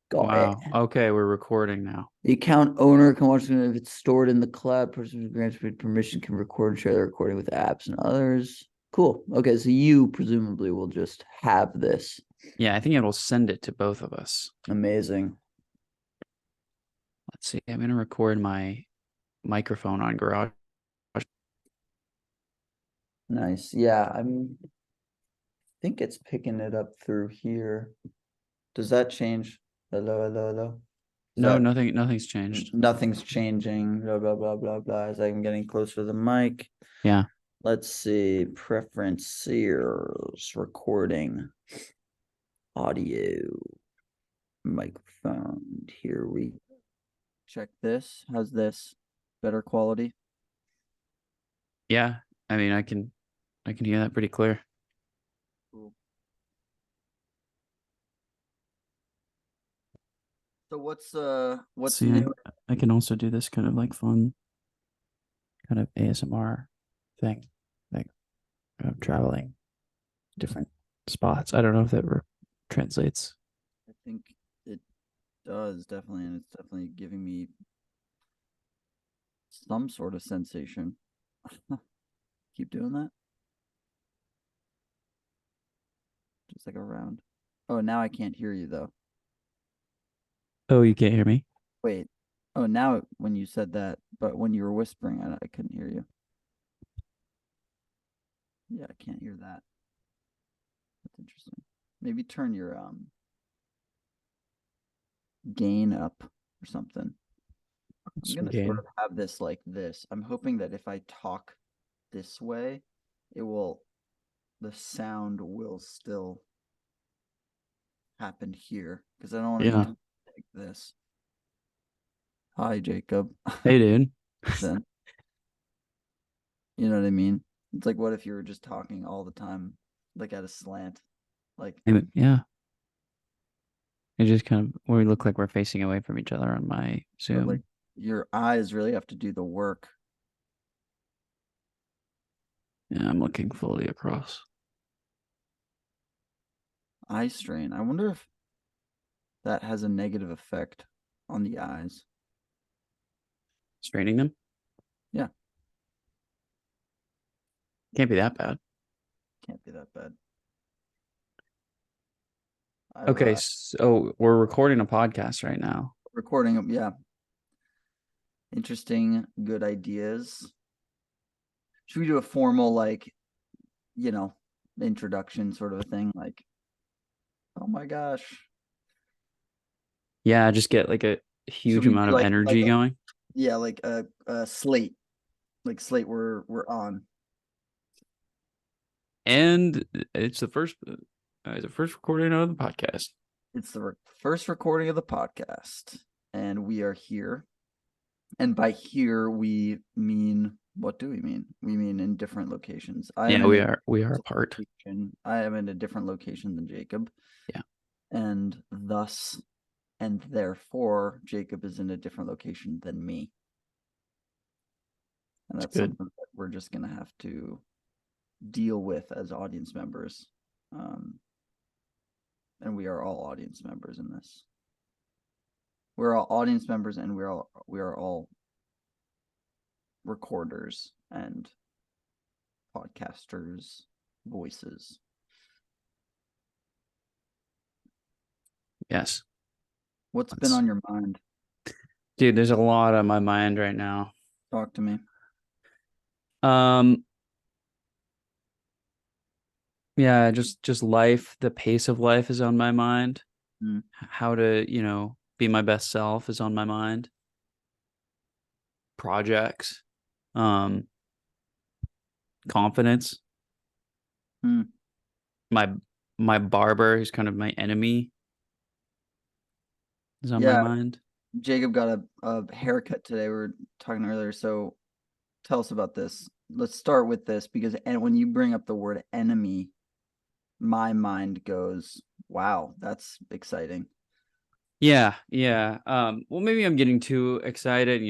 Got it. Wow. Okay, we're recording now. The account owner can watch it if it's stored in the cloud. Person who grants permission can record and share the recording with apps and others. Cool. Okay, so you presumably will just have this. Yeah, I think it'll send it to both of us. Amazing. Let's see. I'm gonna record my microphone on Garage. Nice. Yeah, I think it's picking it up through here. Does that change? Hello, hello, hello. Is No, that nothing's changed. nothing's changing? Blah blah blah blah blah. As I'm getting closer to the mic. Yeah. Let's see. Preferences, recording, audio, microphone. Here we check this. How's this? Better quality? Yeah. I mean, I can hear that pretty clear. Cool. So what's See, new? I can also do this kind of like fun kind of ASMR thing, like traveling different spots. I don't know if that translates. I think it does definitely, and it's definitely giving me some sort of sensation. Keep doing that. Just like around. Oh, now I can't hear you though. Oh, you can't hear me? Wait. Oh, now when you said that, but when you were whispering, I couldn't hear you. Yeah, I can't hear that. That's interesting. Maybe turn your gain up or something. I'm gonna sort Gain. of have this like this. I'm hoping that if I talk this way, it will the sound will still happen here because I don't want to be Yeah. like this. Hi, Jacob. Hey, dude. Then you know what I mean? It's like what if you were just talking all the time, like at a slant, like Yeah. It just kind of we look like we're facing away from each other on my but like Zoom. your eyes really have to do the work. Yeah, I'm looking fully across. Eye strain. I wonder if that has a negative effect on the eyes. Straining them? Yeah, Can't be that bad. can't be that bad. I've Okay, so we're recording a podcast right now. recording them. Yeah, interesting, good ideas. Should we do a formal like, you know, introduction sort of a thing? Like, oh my gosh, Yeah, just get like a should huge we do amount of energy going. yeah, like a slate, like slate we're on. And it's the first recording of the podcast. It's the first recording of the podcast, and we are here. And by here, we mean what do we mean? We mean in different locations. I am Yeah, in a we are apart. location. I am in a different location than Jacob, Yeah, and thus and therefore, Jacob is in a different location than me, and it's that's good. something that we're just gonna have to deal with as audience members. Um, and we are all audience members in this. We're all audience members, and we are all recorders and podcasters' voices. Yes. What's been Let's on your mind? Dude, there's a lot on my mind right now. Talk to me. Um, yeah, just life, the pace of life is on my mind. Mm. How to, be my best self is on my mind. Projects, um, confidence. Mm. My my barber, who's kind of my enemy, is on my Yeah, mind. Jacob got a haircut today. We were talking earlier, so tell us about this. Let's start with this because and when you bring up the word enemy, my mind goes, wow, that's exciting. Yeah, yeah. Well, maybe I'm getting too excited.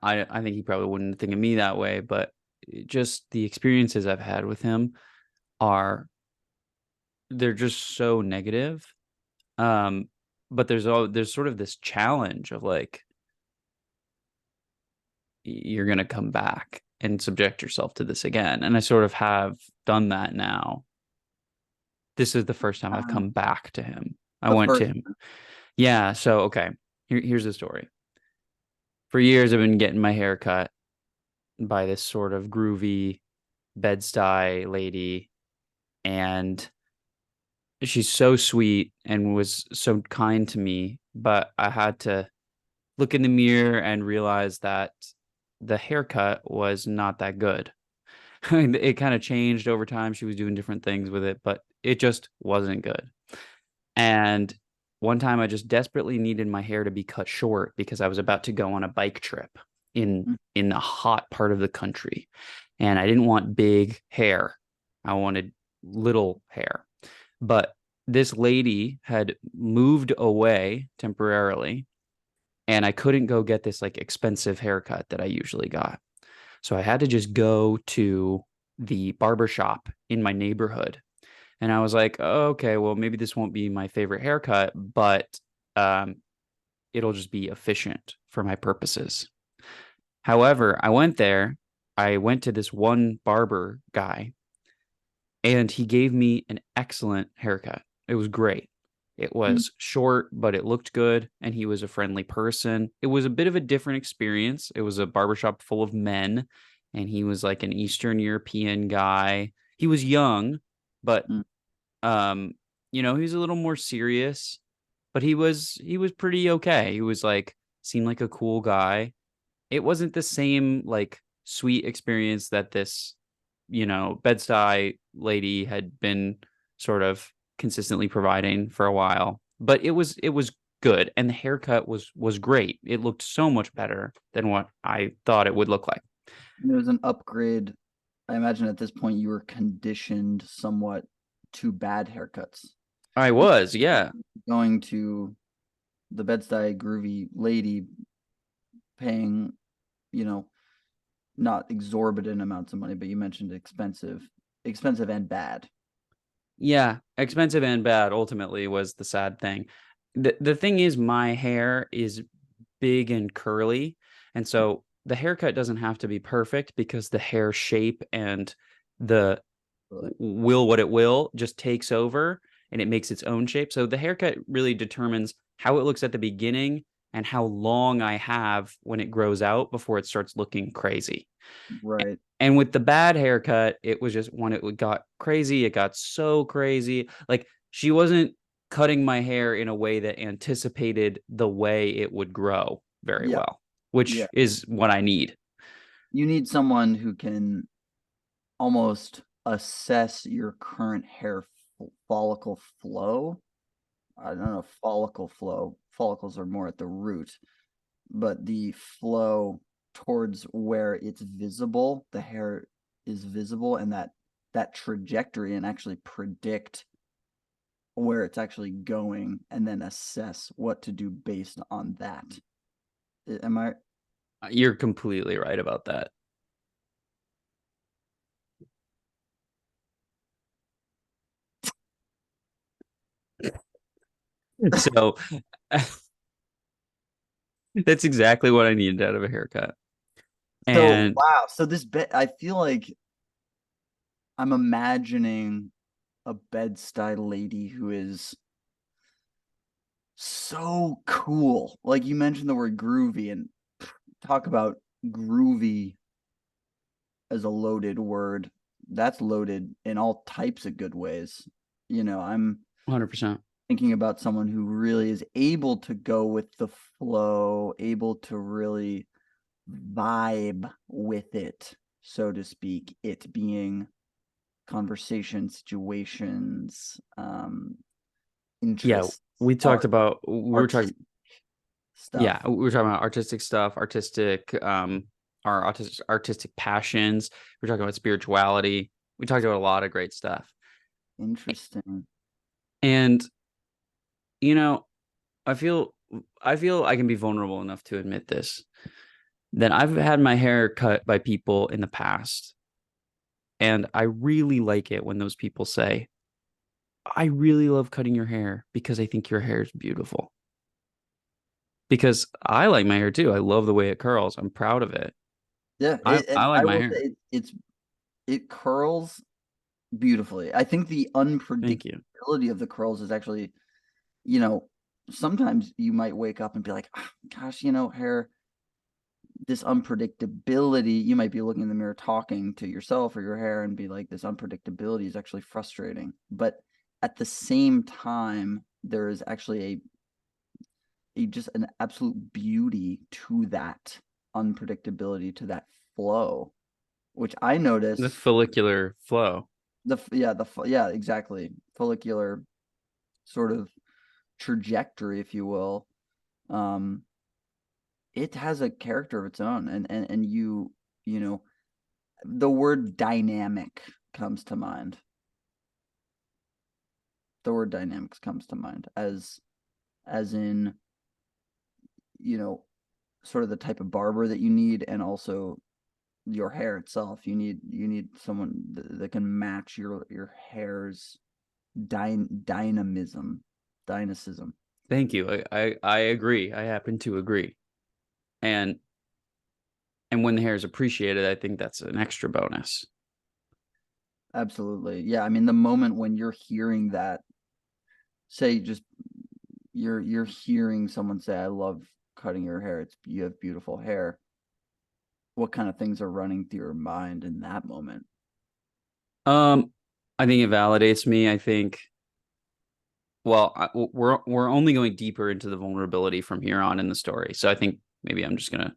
I think he probably wouldn't think of me that way, but just the experiences I've had with him are they're just so negative. Um, but there's sort of this challenge of like you're gonna come back and subject yourself to this again. And I sort of have done that now. This is the first time I've come back to him. I The went to first, him. Yeah, so okay. Here's the story. For years I've been getting my hair cut by this sort of groovy Bed-Stuy lady, and she's so sweet and was so kind to me, but I had to look in the mirror and realize that the haircut was not that good. It kind of changed over time. She was doing different things with it, but it just wasn't good. And one time I just desperately needed my hair to be cut short because I was about to go on a bike trip in a hot part of the country. And I didn't want big hair. I wanted little hair. But this lady had moved away temporarily, and I couldn't go get this like expensive haircut that I usually got. So I had to just go to the barber shop in my neighborhood. And I was like, oh, okay, well, maybe this won't be my favorite haircut, but um, it'll just be efficient for my purposes. However, I went to this one barber guy, and he gave me an excellent haircut. It was great. It mm, was short, but it looked good, and he was a friendly person. It was a bit of a different experience. It was a barbershop full of men, and he was like an Eastern European guy. He was young, but mm. um, he was a little more serious, but he was pretty okay. He was like seemed like a cool guy. It wasn't the same like sweet experience that this, Bed-Stuy lady had been sort of consistently providing for a while. But it was good, and the haircut was great. It looked so much better than what I thought it would look like. It was an upgrade. I imagine at this point you were conditioned somewhat to bad haircuts. I If was, yeah. going to the Bed-Stuy groovy lady, paying, you know, not exorbitant amounts of money, but you mentioned expensive and bad. Yeah, expensive and bad ultimately was the sad thing. The thing is my hair is big and curly, and so the haircut doesn't have to be perfect because the hair shape and the But will what it will just takes over and it makes its own shape. So the haircut really determines how it looks at the beginning and how long I have when it grows out before it starts looking crazy. right, And with the bad haircut, it was just when it got crazy, it got so crazy. Like she wasn't cutting my hair in a way that anticipated the way it would grow very yeah, well, yeah. which is what I need. You need someone who can almost assess your current hair follicle flow. I don't know, follicle flow. Follicles are more at the root, but the flow towards where it's visible, the hair is visible, and that trajectory, and actually predict where it's actually going, and then assess what to do based on that. Am I? You're completely right about that. So that's exactly what I needed out of a haircut. So And wow. So this bed, I feel like I'm imagining a Bed-Stuy lady who is so cool. Like you mentioned the word groovy, and talk about groovy as a loaded word. That's loaded in all types of good ways. I'm 100%. thinking about someone who really is able to go with the flow, able to really vibe with it, so to speak, it being conversation, situations, Yeah, interests, we talked art, about we were talking artistic yeah, stuff. we were talking about artistic stuff, our artistic passions. We're talking about spirituality. We talked about a lot of great stuff. Interesting. And you know, I feel I feel I can be vulnerable enough to admit this. That I've had my hair cut by people in the past, and I really like it when those people say, "I really love cutting your hair because I think your hair is beautiful." because I like my hair too. I love the way it curls. I'm proud of it. Yeah, and I like I my will hair. say it curls beautifully. I think the Thank you. unpredictability of the curls is actually, you know, sometimes you might wake up and be like, "Ah, gosh, hair, this unpredictability." You might be looking in the mirror talking to yourself or your hair and be like, this unpredictability is actually frustrating. But at the same time, there is actually a just an absolute beauty to that unpredictability, to that flow, which I The notice. follicular flow. Yeah, exactly, follicular sort of trajectory, if you will. um it has a character of its own, and you know the word dynamic comes to mind. The word dynamics comes to mind as in, you know sort of the type of barber that you need, and also your hair itself. You need someone that can match your hair's dynamism. Thank you. I agree. I happen to agree. And when the hair is appreciated, I think that's an extra bonus. Absolutely. Yeah, I mean, the moment when you're hearing that, say, just you're hearing someone say, "I love cutting your hair. You have beautiful hair." What kind of things are running through your mind in that moment? Um, I think it validates me. I think, well, we're only going deeper into the vulnerability from here on in the story. So I think maybe I'm just gonna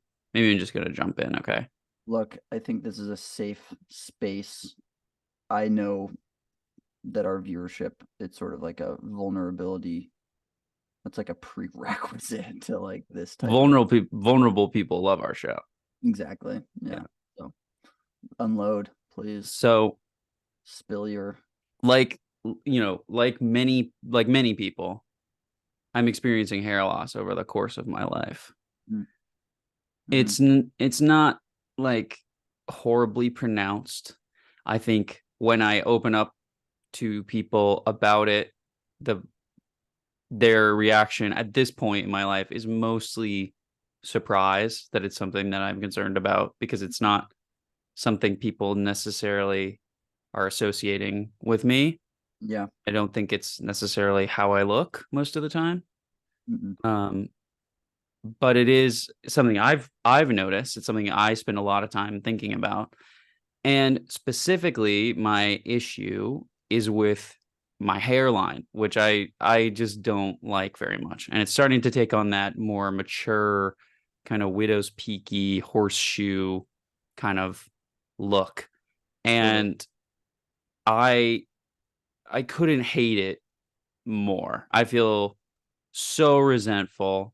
jump in. Okay. Look, I think this is a safe space. I know that our viewership, it's sort of like a vulnerability. That's like a prerequisite to like this type of. Vulnerable people love our show. Exactly. Yeah. Yeah. So unload, please. So Spill your. like like many people, I'm experiencing hair loss over the course of my life. Mm, mhm. It's not like horribly pronounced. I think when I open up to people about it, the their reaction at this point in my life is mostly surprise that it's something that I'm concerned about, because it's not something people necessarily are associating with me. Yeah. I don't think it's necessarily how I look most of the time. Mm-mm. Um, but it is something I've noticed. It's something I spend a lot of time thinking about. And specifically, my issue is with my hairline, which I just don't like very much. And it's starting to take on that more mature, kind of widow's peaky horseshoe kind of look. Totally. And I I couldn't hate it more. I feel so resentful,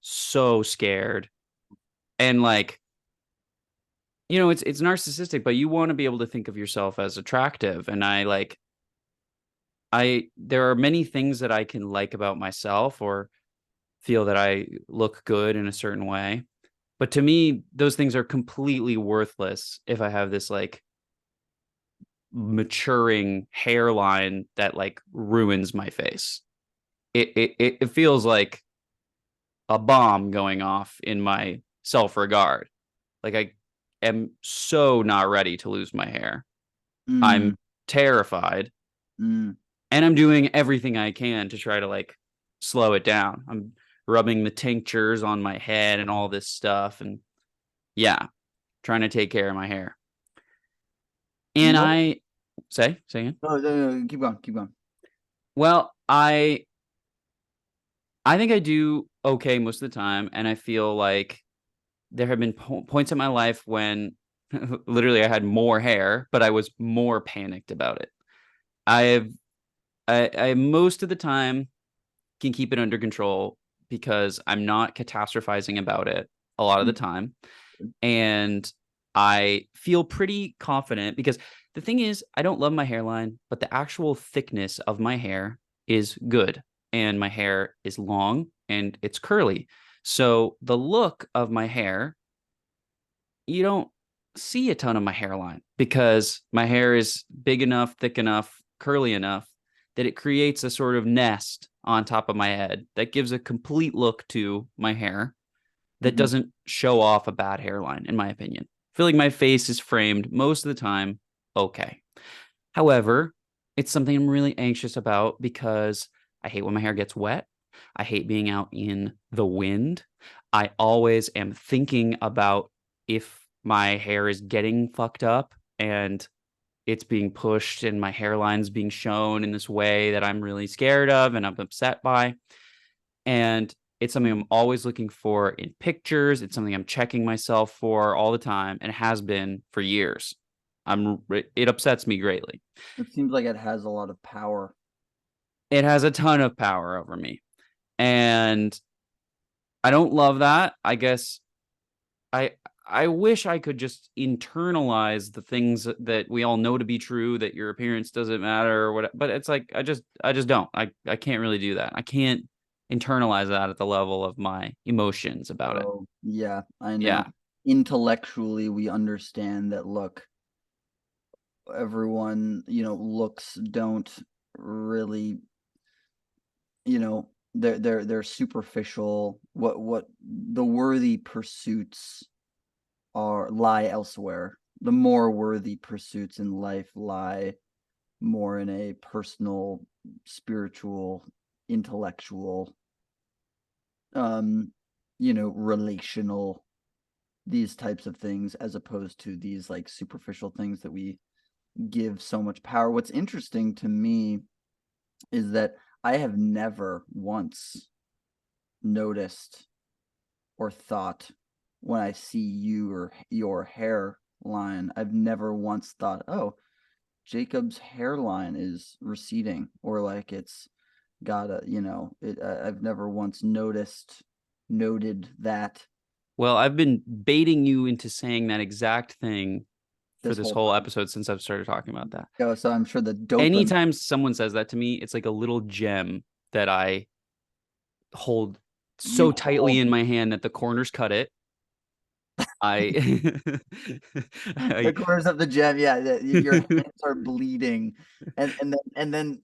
so scared. And like, it's narcissistic, but you want to be able to think of yourself as attractive. And I there are many things that I can like about myself, or feel that I look good in a certain way. But to me, those things are completely worthless if I have this like maturing hairline that like ruins my face. It feels like a bomb going off in my self-regard. Like, I am so not ready to lose my hair. Mm, I'm terrified, mm, and I'm doing everything I can to try to like slow it down. I'm rubbing the tinctures on my head and all this stuff, and yeah, trying to take care of my hair. And what? I say again. No, no, no, keep going, keep going. Well, I think I do okay most of the time, and I feel like there have been points in my life when literally I had more hair, but I was more panicked about it. I have I most of the time can keep it under control because I'm not catastrophizing about it a lot of the Mm, time. And I feel pretty confident because the thing is, I don't love my hairline, but the actual thickness of my hair is good. And my hair is long and it's curly. So the look of my hair, you don't see a ton of my hairline because my hair is big enough, thick enough, curly enough that it creates a sort of nest on top of my head that gives a complete look to my hair that Mm-hmm. doesn't show off a bad hairline, in my opinion. I feel like my face is framed most of the time okay. However, it's something I'm really anxious about because I hate when my hair gets wet. I hate being out in the wind. I always am thinking about if my hair is getting fucked up and it's being pushed and my hairline's being shown in this way that I'm really scared of and I'm upset by. And it's something I'm always looking for in pictures. It's something I'm checking myself for all the time and has been for years. It upsets me greatly. It seems like it has a lot of power. It has a ton of power over me. And I don't love that. I guess I I wish I could just internalize the things that we all know to be true, that your appearance doesn't matter or whatever. But it's like I just don't. I can't really do that. I can't internalize that at the level of my emotions about it. Oh, yeah, I know. Yeah. Intellectually, we understand that, look, everyone, looks don't really, they're superficial. What the worthy pursuits lie elsewhere. The more worthy pursuits in life lie more in a personal, spiritual, intellectual, relational, these types of things, as opposed to these like superficial things that we give so much power. What's interesting to me is that I have never once noticed or thought, when I see you or your hairline, I've never once thought, oh, Jacob's hairline is receding, or like it's got a, I've never once noted that Well, I've been baiting you into saying that exact thing for this this whole whole time. episode since I've started talking about that. So I'm sure the dopamine. Anytime someone says that to me, it's like a little gem that I hold so You tightly hold in my hand that the corners cut it. I, the I corners of the gem, yeah, your hands are bleeding, and then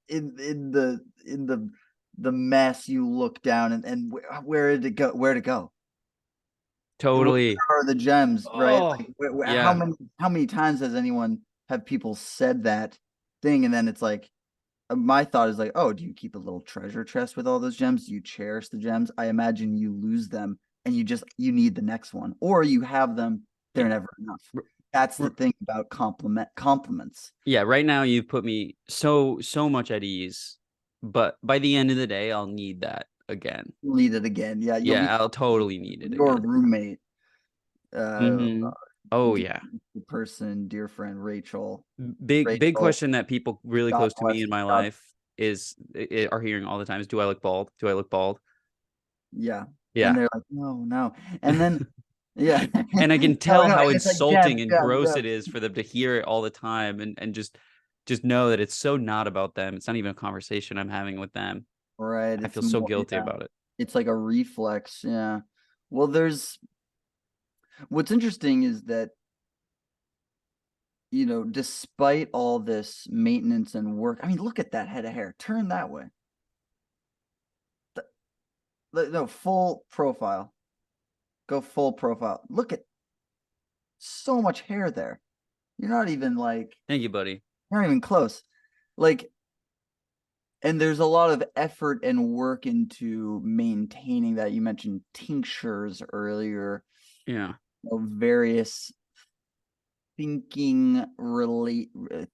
in the mess, you look down, and where did it go? Where to go? Where totally. are the gems, right? Oh, Like, yeah. how many times have people said that thing, and then it's like, my thought is like, oh, do you keep a little treasure chest with all those gems? Do you cherish the gems? I imagine you lose them and you need the next one, or you have them, they're Yeah. never enough. That's the thing about compliments. Yeah, right now you've put me so much at ease, but by the end of the day, I'll need that again. You'll need it again. Yeah, you'll be Yeah, I'll totally need it your again. roommate, uh, Oh dear yeah. person, dear friend Rachel. Big Rachel, question that people really God close to me bless. in my God, life are hearing all the time is, do I look bald? Do I look bald? yeah. And Yeah. they're like, no, no. And then, yeah, And I can no, tell no. how And it's like, Jeb, insulting and Jeb, gross Jeb. it is for them to hear it all the time and just know that it's so not about them. It's not even a conversation I'm having with them. Right. I It's feel so more, guilty yeah. about it. It's like a reflex. Yeah. Well, what's interesting is that, despite all this maintenance and work, I mean, look at that head of hair. Turn that way. No, full profile. Go full profile. Look at so much hair there. You're not even like, Thank you, buddy. you're not even close. Like, and there's a lot of effort and work into maintaining that. You mentioned tinctures earlier, Yeah. various thinking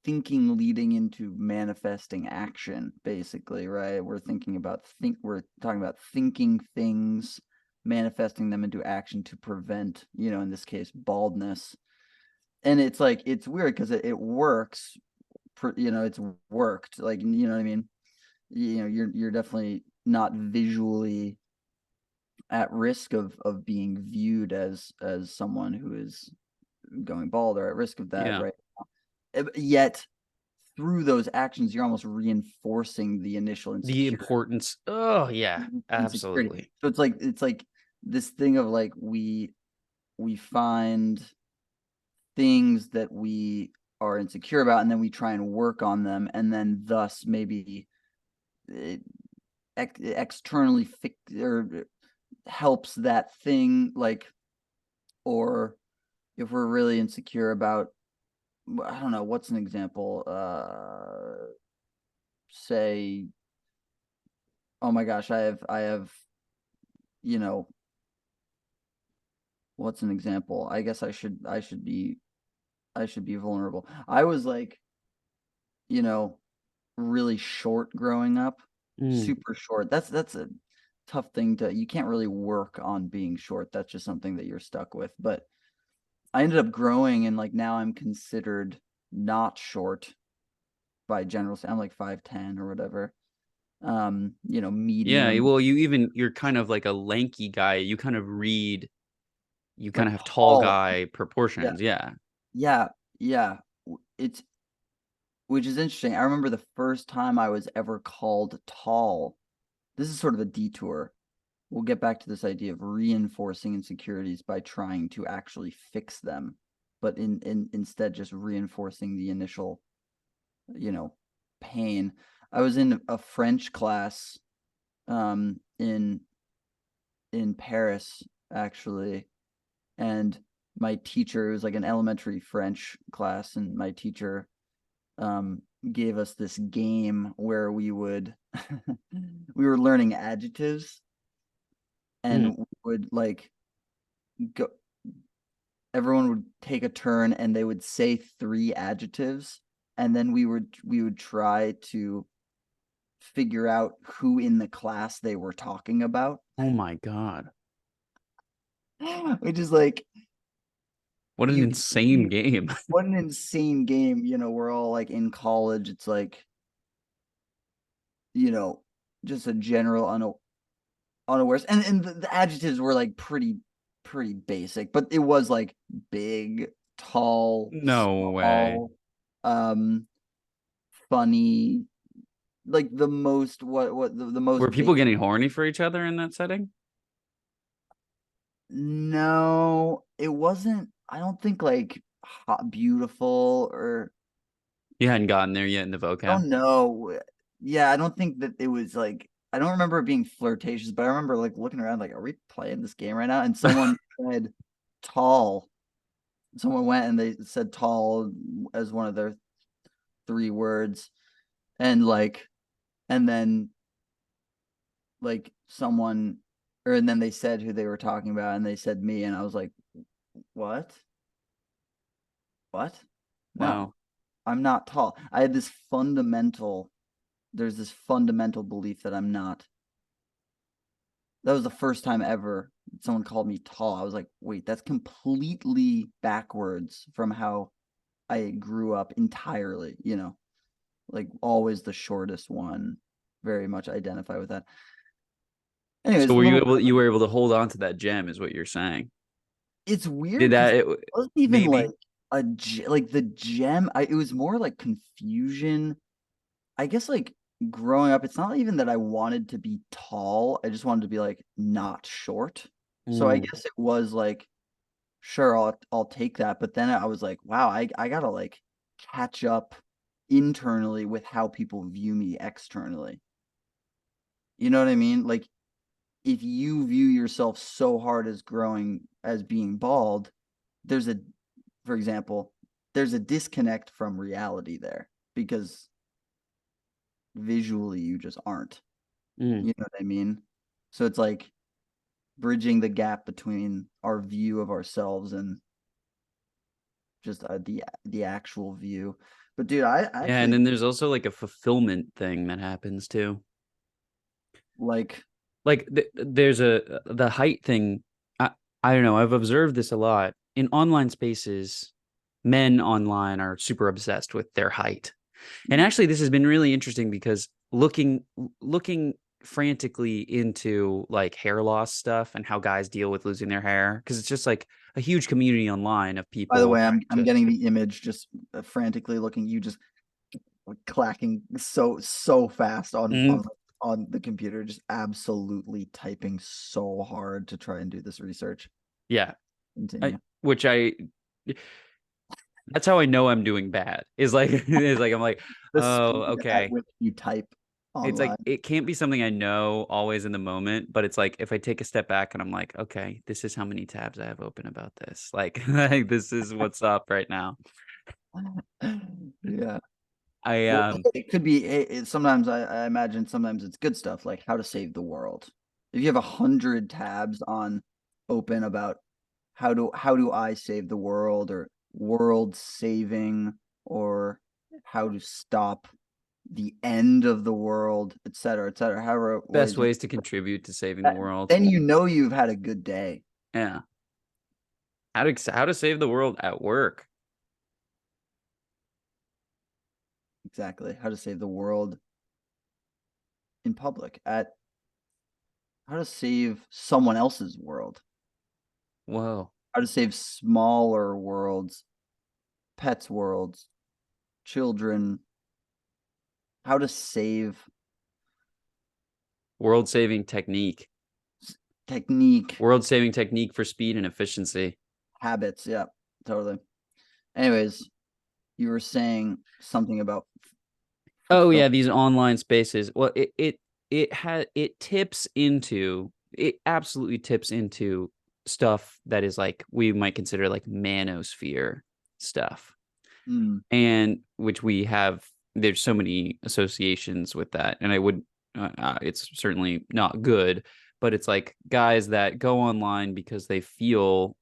leading into manifesting action, basically, right? We're talking about thinking things, manifesting them into action to prevent, in this case, baldness. And it's like, it's weird because it works. It's worked, like, you know what I mean. You're definitely not visually at risk of being viewed as someone who is going bald, or at risk of that, Yeah. right? Yet through those actions, you're almost reinforcing the initial The importance. Oh yeah, insecurity. absolutely. So it's like this thing of like, we find things that we are insecure about, and then we try and work on them, and then thus maybe externally or helps that thing, like, or if we're really insecure about, I don't know, what's an example? Say, oh my gosh, I have, you know, what's an example? I guess I should be vulnerable. I was like, you know, really short growing up, Mm. super short. That's a tough thing you can't really work on being short. That's just something that you're stuck with. But I ended up growing, and like now I'm considered not short by general. I'm like 5'10" or whatever. Yeah, Medium, well, you're kind of like a lanky guy. You kind of like have tall tall. guy Yeah, proportions. Yeah. yeah, yeah. It's which is interesting. I remember the first time I was ever called tall. This is sort of a detour. We'll get back to this idea of reinforcing insecurities by trying to actually fix them, but instead just reinforcing the initial, you know, pain. I was in a French class in Paris, actually, and my teacher, it was like an elementary French class, and my teacher gave us this game where we would we were learning adjectives, Mm. and we would like go everyone would take a turn and they would say three adjectives, and then we would try to figure out who in the class they were talking about. Oh my God. Which is like, What an you insane you game. what an insane game. We're all like in college. It's like, just a general unawares, and the adjectives were like pretty basic, but it was like big, tall, No way. small, um funny, like the most what the Were most people basic. getting horny for each other in that setting? No, it wasn't. I don't think like hot, beautiful, or You hadn't gotten there yet in the I vocab. don't know. Yeah, I don't think that it was like, I don't remember it being flirtatious, but I remember like looking around like, are we playing this game right now? And someone said tall. Someone went and they said tall as one of their three words. And like, and then like someone, and then they said who they were talking about, and they said me, and I was like, what? What? No, Wow. I'm not tall. I had this fundamental, there's this fundamental belief that I'm not. That was the first time ever someone called me tall. I was like, wait, that's completely backwards from how I grew up entirely, like always the shortest one. Very much identify with that. So Anyways, were little, you were able to hold on to that gem is what you're saying. it's Did weird because that it wasn't even like maybe? like the gem. It was more like confusion. I guess like growing up, it's not even that I wanted to be tall. I just wanted to be like not short. So I Mm. guess it was like, sure, I'll take that. But then I was like, wow, I gotta like catch up internally with how people view me externally. You know what I mean? Like, if you view yourself so hard as growing as being bald, there's a, for example, there's a disconnect from reality there, because visually you just aren't. Mm. You know what I mean? So it's like bridging the gap between our view of ourselves and just the actual view. But dude, I Yeah, and actually then there's also like a fulfillment thing that happens too. like, Like there's the height thing. I don't know. I've observed this a lot in online spaces. Men online are super obsessed with their height. And actually, this has been really interesting because looking frantically into like hair loss stuff and how guys deal with losing their hair, because it's just like a huge community online of by the people way, trying I'm to. getting the image, just frantically looking, you just like clacking so fast on Mm, on the computer, just absolutely typing so hard to try and do this research. yeah, Continue. which I that's how I know I'm doing bad. Is like is like I'm like, The oh, speed at okay. which you type. It's like, online. it can't be something I know always in the moment, but it's like, if I take a step back and I'm like, okay, this is how many tabs I have open about this. Like, like this is what's up right now. Yeah. I Well, it could be sometimes I imagine sometimes it's good stuff like how to save the world. If you have 100 tabs on open about how do I save the world or world saving or how to stop the end of the world, et cetera, however best ways ways to contribute to saving the world. then you know you've had a good day. Yeah. How to save the world at work. Exactly. How to save the world in public at how to save someone else's world. Whoa. How to save smaller worlds, pets worlds, children. How to save World saving technique. technique, World saving technique for speed and efficiency. habits. Yeah, totally. Anyways, you were saying something about Oh fulfill. yeah, these online spaces. Well, it absolutely tips into stuff that is like we might consider like manosphere stuff. Mm, And which we have, there's so many associations with that, and I would it's certainly not good, but it's like guys that go online because they feel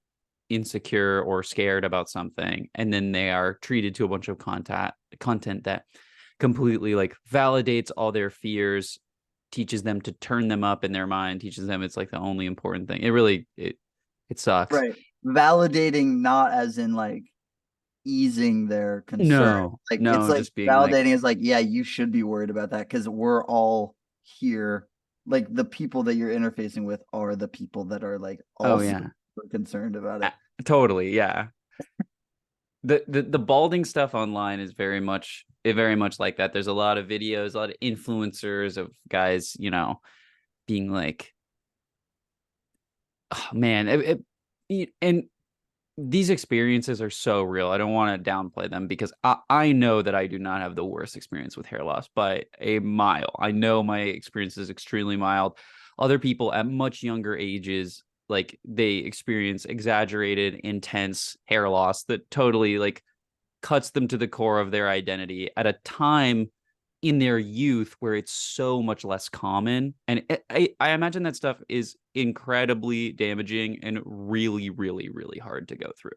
insecure or scared about something, and then they are treated to a bunch of content that completely like validates all their fears, teaches them to turn them up in their mind, teaches them it's like the only important thing. It sucks. right. Validating not as in like easing their concern. No, Like it's no, like just being like, validating is like, yeah, you should be worried about that because we're all here. Like the people that you're interfacing with are the people that are like oh also yeah, concerned about it. totally, yeah. The balding stuff online is very much like that. There's a lot of videos, a lot of influencers of guys, being like, oh, man, and these experiences are so real. I don't want to downplay them because I know that I do not have the worst experience with hair loss by a mile. I know my experience is extremely mild. Other people at much younger ages, like they experience exaggerated, intense hair loss that totally like cuts them to the core of their identity at a time in their youth where it's so much less common. And I imagine that stuff is incredibly damaging and really, really, really hard to go through.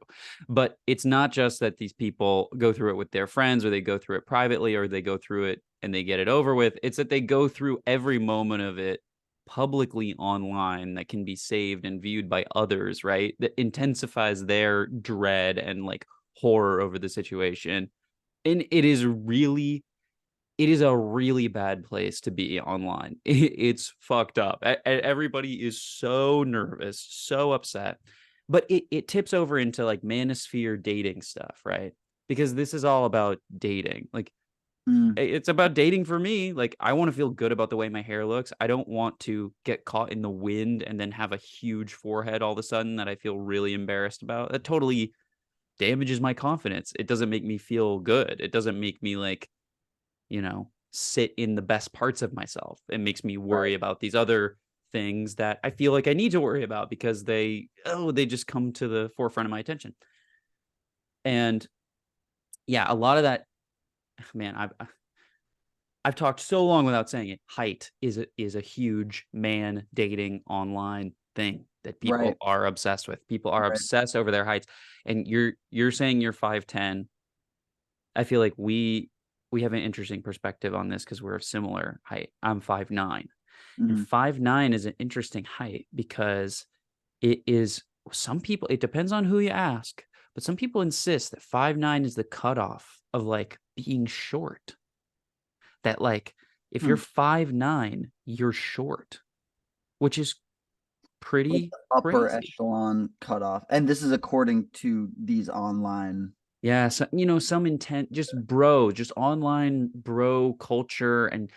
But it's not just that these people go through it with their friends or they go through it privately or they go through it and they get it over with. It's that they go through every moment of it publicly online that can be saved and viewed by others, right? That intensifies their dread and like horror over the situation. And it is a really bad place to be online. It's fucked up. Everybody is so nervous, so upset. But it tips over into like manosphere dating stuff, right? Because this is all about dating. Like Mm, it's about dating for me. Like I want to feel good about the way my hair looks. I don't want to get caught in the wind and then have a huge forehead all of a sudden that I feel really embarrassed about. That totally damages my confidence. It doesn't make me feel good. It doesn't make me like, sit in the best parts of myself. It makes me worry right. about these other things that I feel like I need to worry about because they just come to the forefront of my attention. And yeah, a lot of that, man, I've talked so long without saying it. Height is a huge man dating online thing that Right. people are obsessed with. People are Right. obsessed over their heights. And you're saying you're 5'10". I feel like we have an interesting perspective on this because we're of similar height. I'm 5'9". And Mhm. 5'9" is an interesting height because it is some people, it depends on who you ask, but some people insist that 5'9" is the cutoff of like being short. That like if you're Hmm. 5'9", you're short, which is Like pretty the upper crazy. echelon cutoff. And this is according to these online. Yeah, so, some intent, just online bro culture, and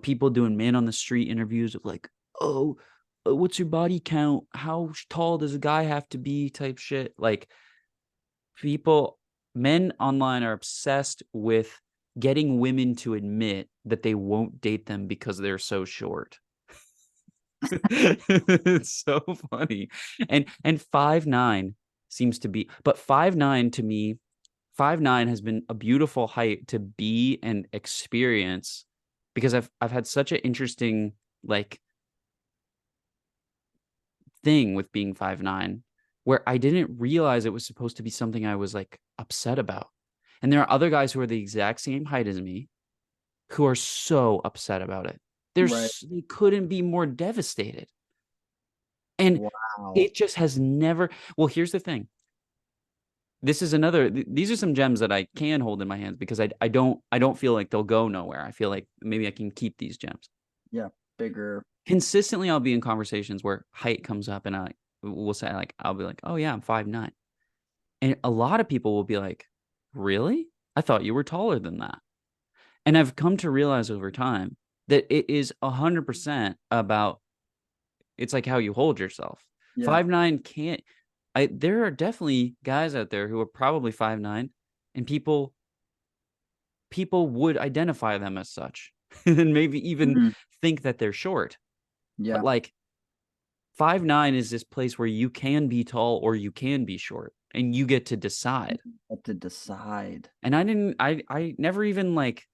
people doing man on the street interviews of like, oh, what's your body count? How tall does a guy have to be? Type shit. Like people, men online are obsessed with getting women to admit that they won't date them because they're so short. It's so funny. And 5'9" seems to be, but 5'9" to me, 5'9" has been a beautiful height to be and experience because I've had such an interesting like thing with being 5'9" where I didn't realize it was supposed to be something I was like upset about. And there are other guys who are the exact same height as me who are so upset about it. Right. They couldn't be more devastated. And Wow. it just has never. Well, here's the thing. This is another. These are some gems that I can hold in my hands because I don't feel like they'll go nowhere. I feel like maybe I can keep these gems. Yeah. Bigger. Consistently, I'll be in conversations where height comes up, and I will say like I'll be like, oh yeah, I'm 5'9", and a lot of people will be like, really? I thought you were taller than that. And I've come to realize over time that it is 100% about it's like how you hold yourself. Yeah. 5'9" can't there are definitely guys out there who are probably 5'9", and people would identify them as such and maybe even Mhm. think that they're short. But Yeah. like 5'9" is this place where you can be tall or you can be short and you get to decide. You have to decide. And I never even like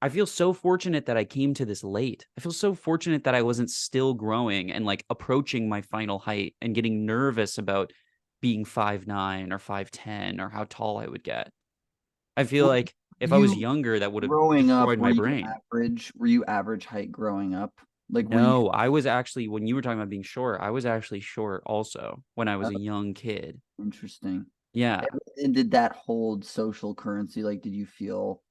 I feel so fortunate that I came to this late. I feel so fortunate that I wasn't still growing and like approaching my final height and getting nervous about being 5'9" or 5'10" or how tall I would get. I feel Were like if I was you younger, that would have growing up, destroyed my brain. were you average height growing up? Like were you No, I was actually, when you were talking about being short, I was actually short also when I was uh, a young kid. interesting? Yeah. And did that hold social currency? Like did you feel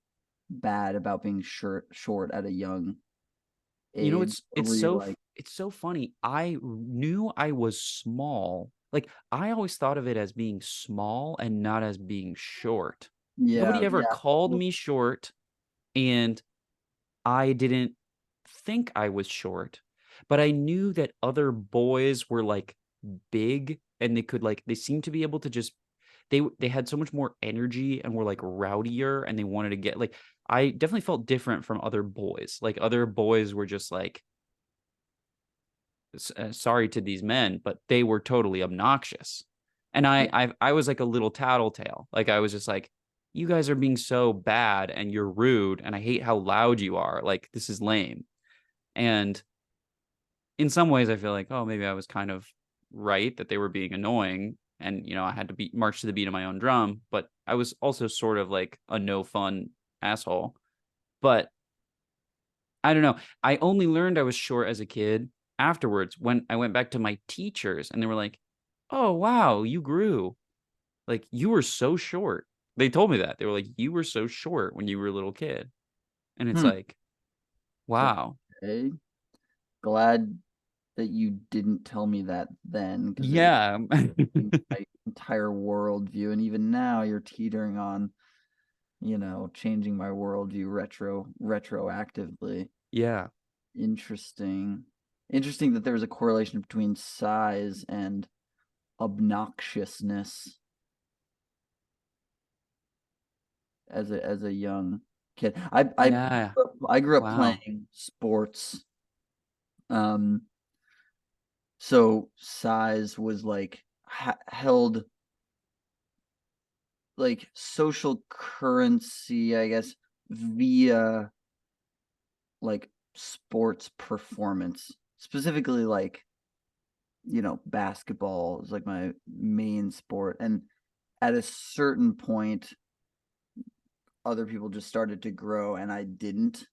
bad about being short at a young You know, age? Or were you like, it's so funny. I knew I was small. Like I always thought of it as being small and not as being short. Nobody yeah, ever yeah. called Well, me short, and I didn't think I was short, but I knew that other boys were like big and they could like they seemed to be able to just they had so much more energy and were like rowdier and they wanted to get like I definitely felt different from other boys. Like other boys were just like sorry to these men, but they were totally obnoxious. And yeah. I was like a little tattletale. Like I was just like, you guys are being so bad and you're rude and I hate how loud you are. Like this is lame. And in some ways I feel like, oh, maybe I was kind of right that they were being annoying and I had to be march to the beat of my own drum, but I was also sort of like a no fun asshole. But I don't know. I only learned I was short as a kid afterwards when I went back to my teachers and they were like, "Oh, wow, you grew. Like you were so short." They told me that. They were like, "You were so short when you were a little kid." And it's Hmm. like, "Wow." Okay. Glad that you didn't tell me that then, because it would Yeah. change my entire worldview. And even now you're teetering on, changing my worldview retroactively. Yeah. Interesting. Interesting that there was a correlation between size and obnoxiousness as a young kid. Yeah. I grew up Wow. playing sports. Um, so size was like held like social currency, I guess, via like sports performance. Specifically like, basketball is like my main sport. And at a certain point, other people just started to grow and I didn't.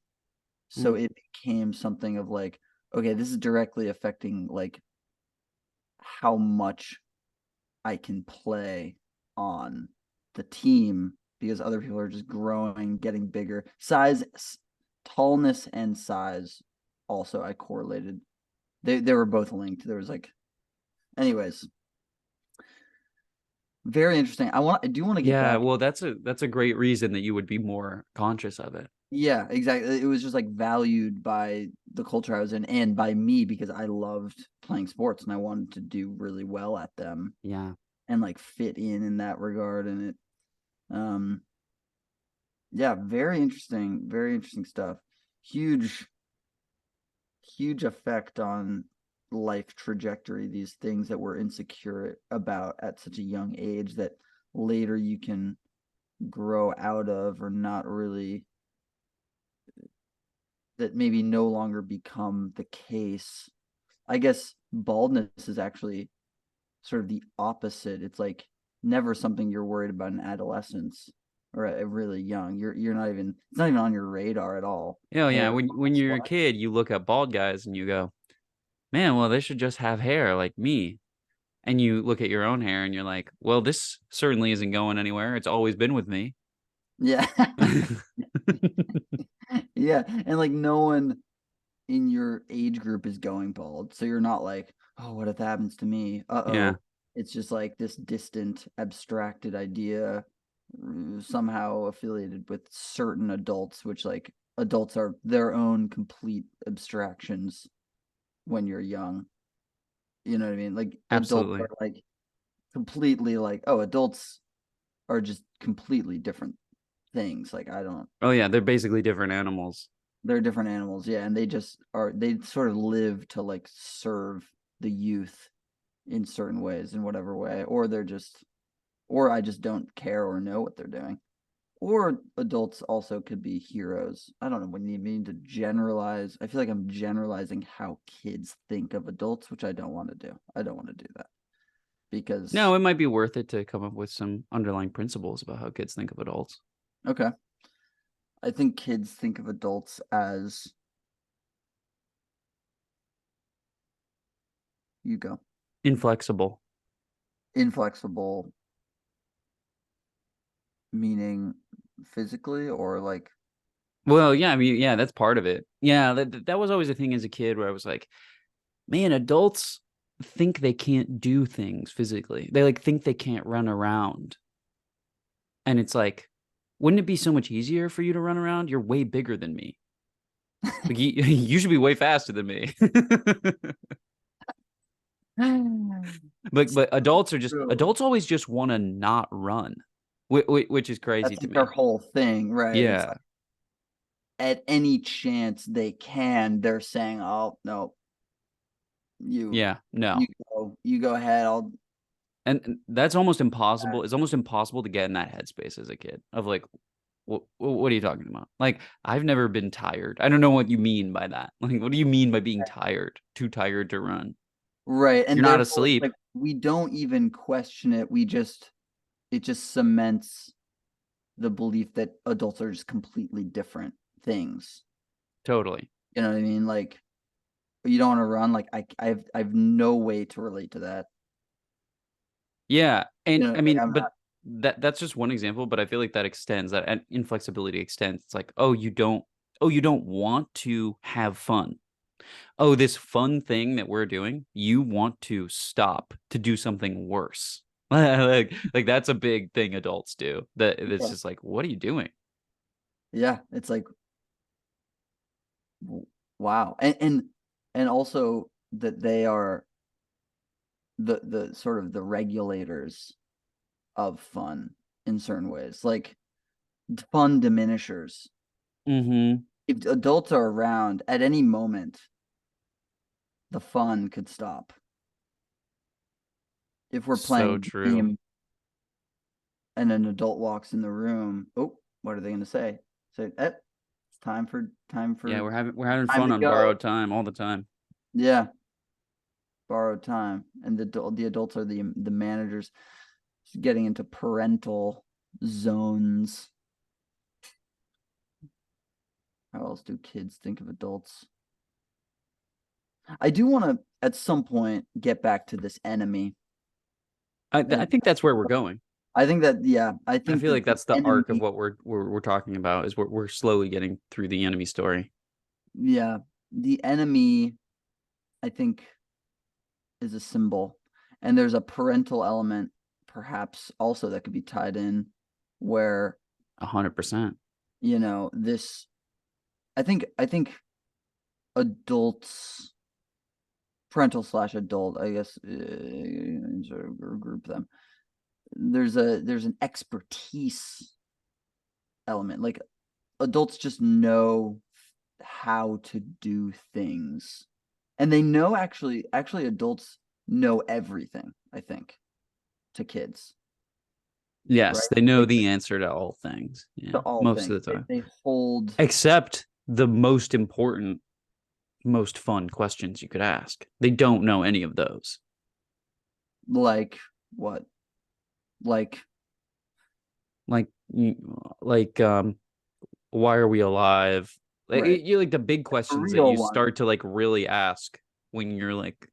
So Mm, it became something of like, okay, this is directly affecting like how much I can play on the team because other people are just growing, getting bigger. Tallness and size also I correlated. They were both linked. There was like anyways, very interesting. I do want to get yeah, back. well, that's a great reason that you would be more conscious of it. Yeah, exactly. It was just like valued by the culture I was in and by me because I loved playing sports and I wanted to do really well at them Yeah. and like fit in that regard. And it, yeah, very interesting stuff. huge huge effect on life trajectory, these things that we're insecure about at such a young age that later you can grow out of, or not really, that maybe no longer become the case. I guess baldness is actually sort of the opposite. It's like never something you're worried about in adolescence or really young. You're not even, it's not even on your radar at all. Oh yeah, Hair, when you're a kid, you look at bald guys and you go, man, well, they should just have hair like me. And you look at your own hair and you're like, well, this certainly isn't going anywhere. It's always been with me. yeah. Yeah, and like no one in your age group is going bald, so you're not like, oh, what if that happens to me? Yeah, Uh-oh. It's just like this distant, abstracted idea, somehow affiliated with certain adults, which like adults are their own complete abstractions when you're young. You know what I mean? Like adults absolutely. are like completely like, oh, adults are just completely different things. Like I don't, Oh yeah, they're basically different animals. they're different animals, yeah, and they just are, they sort of live to like serve the youth in certain ways, in whatever way, or they're just, or I just don't care or know what they're doing. Or adults also could be heroes. I don't know when you mean to generalize. I feel like I'm generalizing how kids think of adults, which I don't want to do. I don't want to do that because, No, it might be worth it to come up with some underlying principles about how kids think of adults. okay, I think kids think of adults as, you go, Inflexible. inflexible, meaning physically or like, Well, yeah, I mean, yeah, that's part of it. Yeah, that was always a thing as a kid where I was like, man, adults think they can't do things physically. They like think they can't run around. And it's like, wouldn't it be so much easier for you to run around? You're way bigger than me. Like you should be way faster than me. But true. adults always just want to not run, which is crazy That's to like their me. whole thing, right? It's Yeah, like at any chance they can, they're saying, "Oh no, you yeah, no, you go ahead. I'll." and that's almost impossible. It's almost impossible to get in that headspace as a kid of like, what are you talking about? Like, I've never been tired. I don't know what you mean by that. Like, what do you mean by being tired? Too tired to run? Right, You're and not therefore it's asleep. like we don't even question it. We just, it just cements the belief that adults are just completely different things. Totally. You know what I mean? Like you don't want to run. Like I have no way to relate to that. Yeah, You and know, I like mean, I'm but not. that's just one example, but I feel like that extends, that inflexibility extends. It's like, oh, you don't want to have fun. Oh, this fun thing that we're doing, you want to stop to do something worse. Like that's a big thing adults do. That it's Yeah, just like, what are you doing? yeah. It's like wow, and also that they are the sort of the regulators of fun in certain ways, like fun diminishers. Mm-hmm. If adults are around at any moment, the fun could stop. If we're So playing a true. game and an adult walks in the room, oh, what are they going to say? Say, it's time Yeah, for we're having time fun to on go. borrowed time all the time. Yeah, borrowed time, and the adults are the managers, getting into parental zones. How else do kids think of adults? I do want to at some point get back to this enemy. I And think that's where we're going. I think that, yeah, I I think feel that like the that's the arc of enemy, what we're talking about is we're slowly getting through the enemy story. yeah, the enemy, I think, is a symbol. And there's a parental element, perhaps also that could be tied in where, 100%. this, I think adults, parental slash adult, I guess, sort of group them. There's an expertise element. Like adults just know how to do things. And they know actually adults know everything, I think, to kids, right? Yes, they know Like the answer to all things. to Yeah, all most things. of the time. They hold Except the most important, most fun questions you could ask. They don't know any of those. like what? Like Like, like, why are we alive? Like, right. you like the big The questions that real you one. start to like really ask when you're like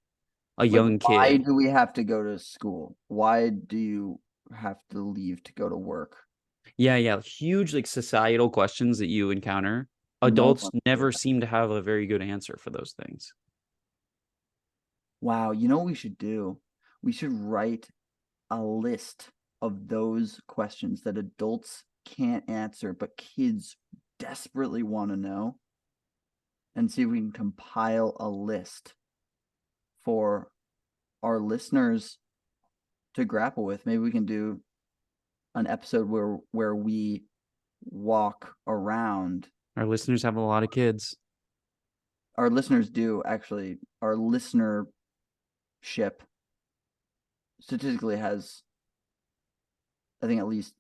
a Like young why kid. do we have to go to school? Why do you have to leave to go to work? Yeah, yeah, huge like societal questions that you encounter. No Adults one would never ask. seem to have a very good answer for those things. Wow, you know what we should do? We should write a list of those questions that adults can't answer, but kids desperately want to know, and see if we can compile a list for our listeners to grapple with. Maybe we can do an episode where we walk around. Our listeners have a lot of kids. Our listeners do actually. Our listenership statistically has, I think, at least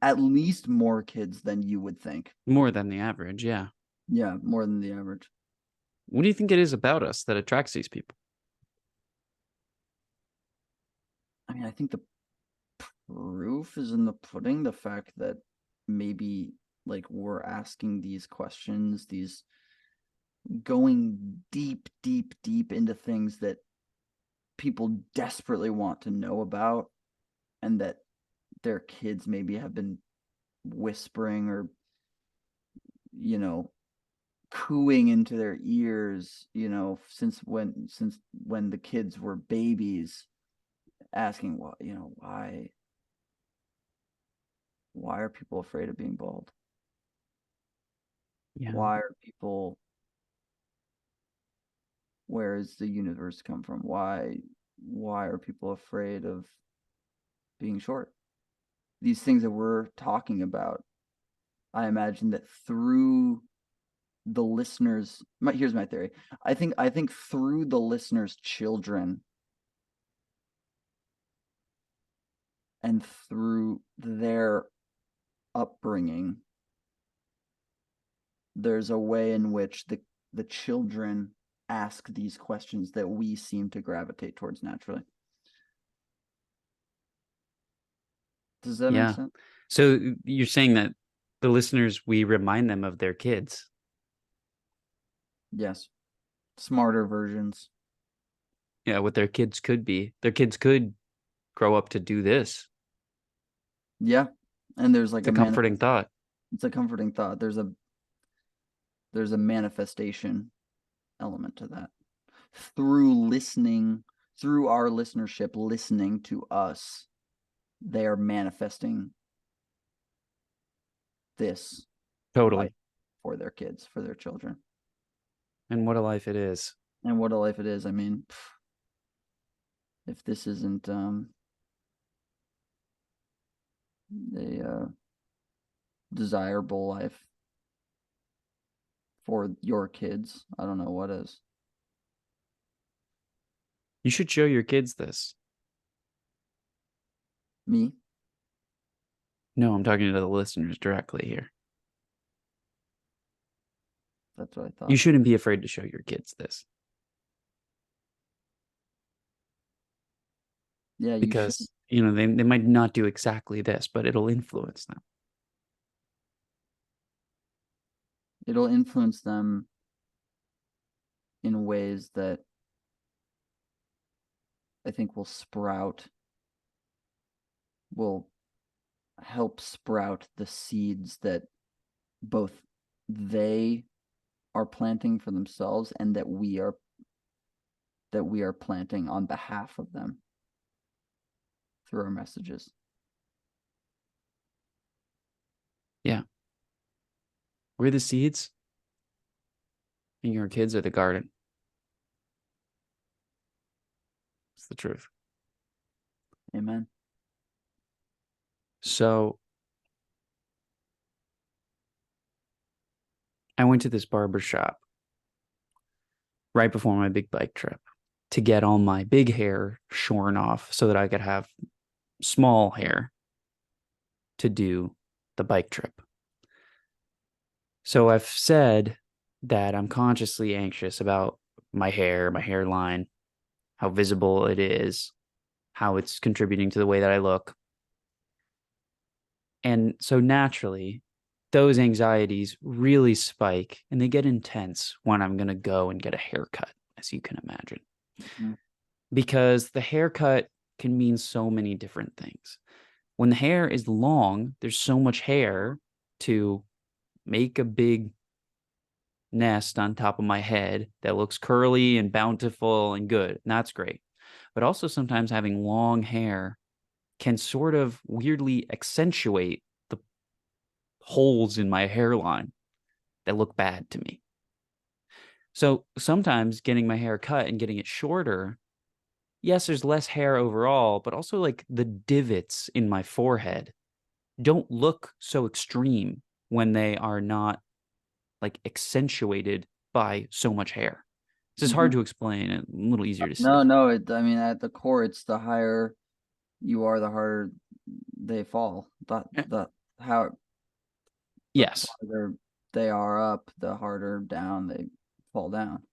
at least more kids than you would think. More than the average, yeah. Yeah, more than the average. What do you think it is about us that attracts these people? I mean, I think the proof is in the pudding. The fact that maybe like we're asking these questions, these going deep, deep, deep into things that people desperately want to know about, and that their kids maybe have been whispering or, you know, cooing into their ears, since when the kids were babies, asking what, why are people afraid of being bald? Yeah. Why are people Where does the universe come from? Why are people afraid of being short? These things that we're talking about, I imagine that through the listeners, here's my theory. I think through the listeners' children and through their upbringing, there's a way in which the children ask these questions that we seem to gravitate towards naturally. Does that make Yeah. sense? So you're saying that the listeners, we remind them of their kids. Yes. Smarter versions. Yeah, what their kids could be. Their kids could grow up to do this. Yeah. And there's like It's a comforting thought. it's a comforting thought. There's a manifestation element to that. Through our listenership listening to us, they are manifesting this life Totally. for their kids, for their children. And what a life it is. And what a life it is. I mean, if this isn't a desirable life for your kids, I don't know what is. You should show your kids this. Me? No, I'm talking to the listeners directly here. That's what I You thought. shouldn't be afraid to show your kids this Yeah, you should. because, they might not do exactly this, but it'll influence them. It'll influence them in ways that I think will help sprout the seeds that both they are planting for themselves and that we are planting on behalf of them through our messages. Yeah. We're the seeds, and your kids are the garden. It's the truth. Amen. So I went to this barber shop right before my big bike trip to get all my big hair shorn off so that I could have small hair to do the bike trip. So I've said that I'm consciously anxious about my hair, my hairline, how visible it is, how it's contributing to the way that I look. And so naturally, those anxieties really spike and they get intense when I'm going to go and get a haircut, as you can imagine. Mhm. Because the haircut can mean so many different things. When the hair is long, there's so much hair to make a big nest on top of my head that looks curly and bountiful and good. And that's great. But also sometimes having long hair can sort of weirdly accentuate the holes in my hairline that look bad to me. So sometimes getting my hair cut and getting it shorter, yes, there's less hair overall, but also like the divots in my forehead don't look so extreme when they are not like accentuated by so much hair. This is hard Mhm. to explain and a little easier to No, see. no, I mean, at the core, it's the higher you are, the harder they fall. The how the Yes. farther they are up, the harder down they fall down.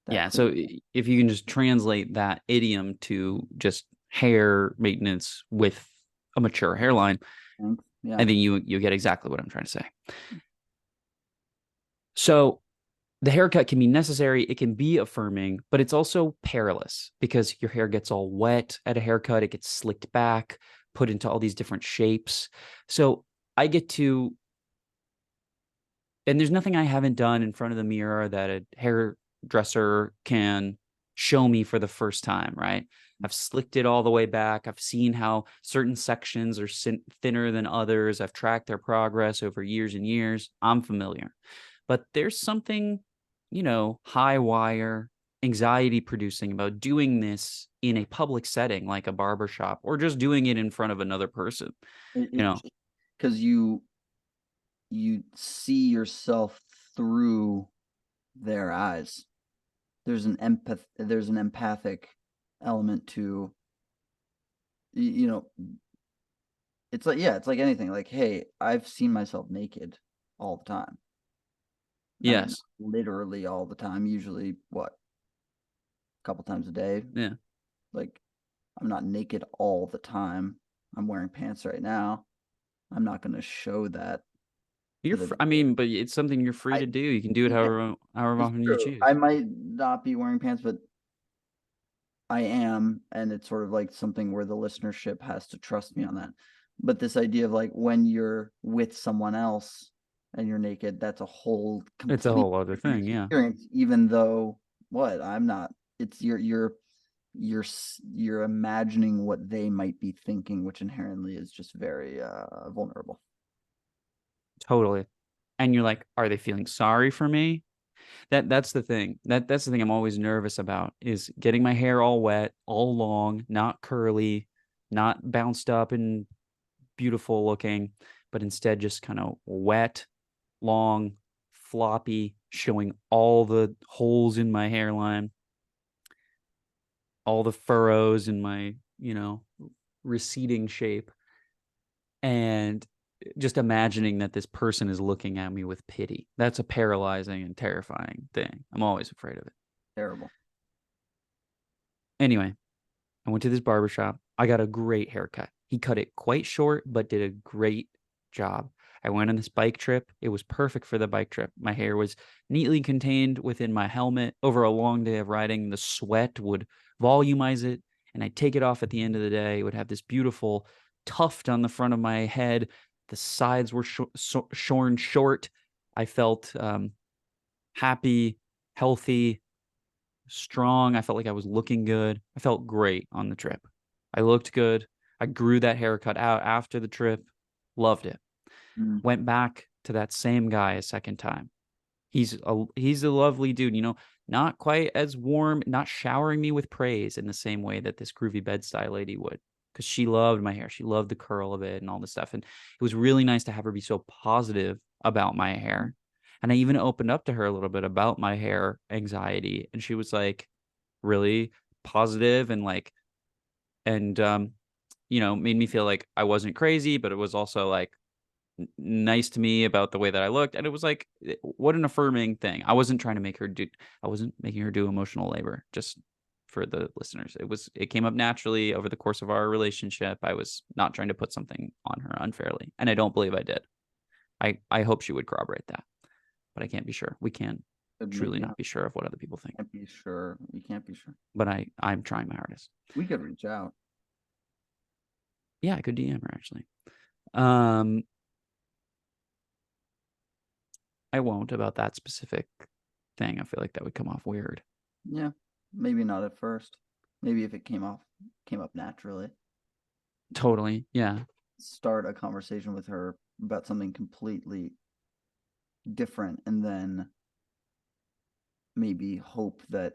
That Yeah. clear So if you can just translate that idiom to just hair maintenance with a mature hairline, length. Yeah. I think you get exactly what I'm trying to say. So the haircut can be necessary, it can be affirming, but it's also perilous because your hair gets all wet at a haircut, it gets slicked back, put into all these different shapes. So I get to, and there's nothing I haven't done in front of the mirror that a hairdresser can show me for the first time, right? I've slicked it all the way back. I've seen how certain sections are thinner than others. I've tracked their progress over years and years. I'm familiar. But there's something, high wire, anxiety producing about doing this in a public setting like a barber shop or just doing it in front of another person, you It know. because you see yourself through their eyes. There's an empathic element to you know it's like, yeah, it's like anything, like, hey, I've seen myself naked all the time. I mean, Yes. literally all the time, usually what, a couple times a day. Yeah. Like, I'm not naked all the time. I'm wearing pants right now. I'm not going to show that to the I viewer. mean, but it's something you're free I to do. You can do it Yeah, however it's often you true. I choose. might not be wearing pants, but I am, and it's sort of like something where the listenership has to trust me on that. But this idea of like when you're with someone else and you're naked, that's a whole It's a completely whole other different thing. Yeah. experience, even though what I'm not. It's you're imagining what they might be thinking, which inherently is just very vulnerable. Totally. And you're like, are they feeling sorry for me? That's the thing. That's the thing I'm always nervous about is getting my hair all wet, all long, not curly, not bounced up and beautiful looking, but instead just kind of wet, long, floppy, showing all the holes in my hairline, all the furrows in my, receding shape. And just imagining that this person is looking at me with pity. That's a paralyzing and terrifying thing. I'm always afraid of it. Terrible. Anyway, I went to this barbershop. I got a great haircut. He cut it quite short, but did a great job. I went on this bike trip. It was perfect for the bike trip. My hair was neatly contained within my helmet. Over a long day of riding, the sweat would volumize it, and I'd take it off at the end of the day. It would have this beautiful tuft on the front of my head. The sides were shorn short. I felt happy, healthy, strong. I felt like I was looking good. I felt great on the trip. I looked good. I grew that haircut out after the trip. Loved it. Mm. Went back to that same guy a second time. He's a lovely dude, not quite as warm, not showering me with praise in the same way that this groovy bed-stuy lady would. Because she loved my hair. She loved the curl of it and all this stuff. And it was really nice to have her be so positive about my hair. And I even opened up to her a little bit about my hair anxiety, and she was like really positive and like, and made me feel like I wasn't crazy, but it was also like nice to me about the way that I looked. And it was like, what an affirming thing. I wasn't trying to make her do, I wasn't making her do emotional labor, just for the listeners. It came up naturally over the course of our relationship. I was not trying to put something on her unfairly. And I don't believe I did. I hope she would corroborate that, but I can't be sure. We can truly Maybe not be sure of what other people think, can't be sure. We can't be sure. but I'm trying my hardest. We could reach out. Yeah, I could DM her actually. Um, I won't about that specific thing. I feel like that would come off weird. Yeah, maybe not at first. Maybe if it came up naturally. Totally. Yeah. Start a conversation with her about something completely different, and then maybe hope that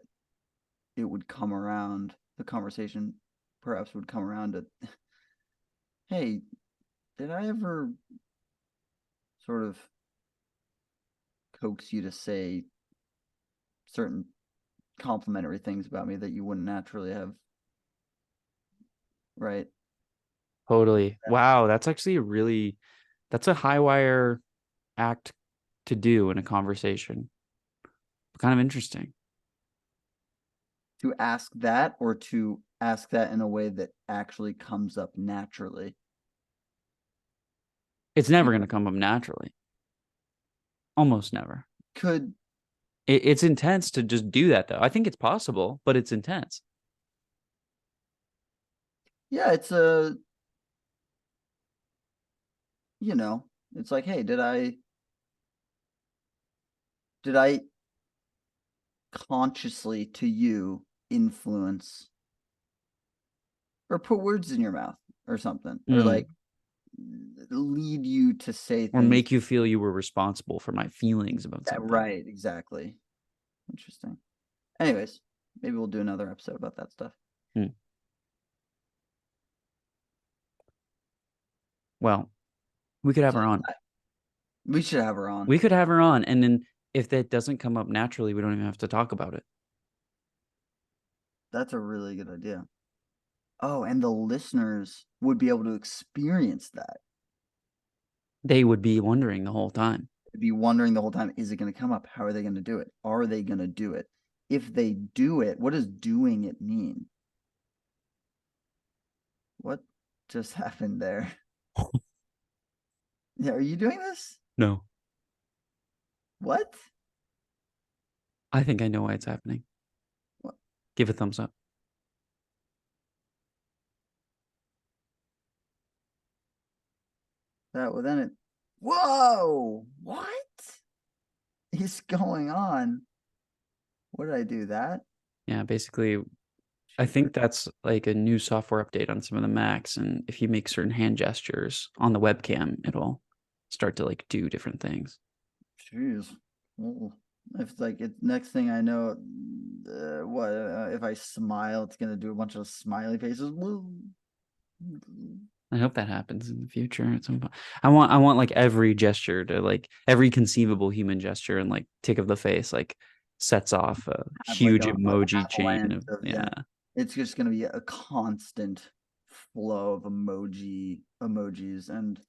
it would come around. The conversation perhaps would come around to, hey, did I ever sort of coax you to say certain complimentary things about me that you wouldn't naturally have, right? Totally. Wow, that's actually that's a high wire act to do in a conversation. Kind of interesting. To ask that, or to ask that in a way that actually comes up naturally. It's never going to come up naturally. Almost never. Could It's intense to just do that, though. I think it's possible, but it's intense. Yeah, it's it's like, hey, did I consciously to you influence or put words in your mouth or something, or like lead you to say Or things make you feel you were responsible for my feelings about that, something. right? Exactly. Interesting. Anyways, maybe we'll do another episode about that stuff. Well, we could have her on. We should have her on. We could have her on, and then if that doesn't come up naturally, we don't even have to talk about it. That's a really good idea. Oh, and the listeners would be able to experience that. They would be wondering the whole time. They'd be wondering the whole time, is it going to come up? How are they going to do it? Are they going to do it? If they do it, what does doing it mean? What just happened there? Yeah, are you doing this? No. What? I think I know why it's happening. What? Give a thumbs up. That well then it. Whoa! What is going on? What did I do? That? Yeah, basically, I think that's like a new software update on some of the Macs, and if you make certain hand gestures on the webcam, it'll start to like do different things. Jeez. Well, if like it, next thing I know, what if I smile, it's gonna do a bunch of smiley faces. I hope that happens in the future at some point. I want like every gesture to like every conceivable human gesture and like tick of the face like sets off a Have like huge a emoji chain avalanche of of, yeah. It's just gonna be a constant flow of emojis, and it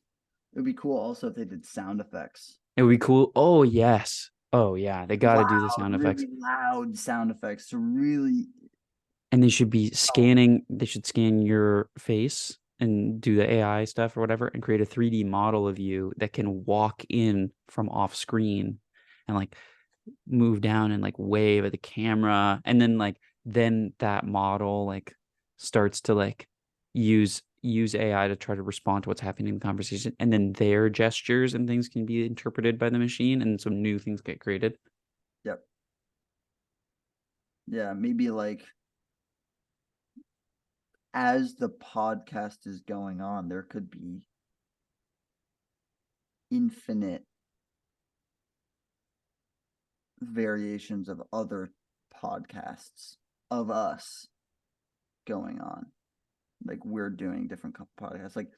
would be cool also if they did sound effects. It would be cool. Oh yes. Oh yeah. They got to do the sound effects. Really loud sound effects to really. And they should be scanning. They should scan your face and do the AI stuff or whatever, and create a 3D model of you that can walk in from off screen, and like move down and like wave at the camera, and then that model like starts to like use AI to try to respond to what's happening in the conversation, and then their gestures and things can be interpreted by the machine, and some new things get created. Yep. Yeah, maybe like as the podcast is going on, there could be infinite variations of other podcasts of us going on. Like we're doing different podcasts, like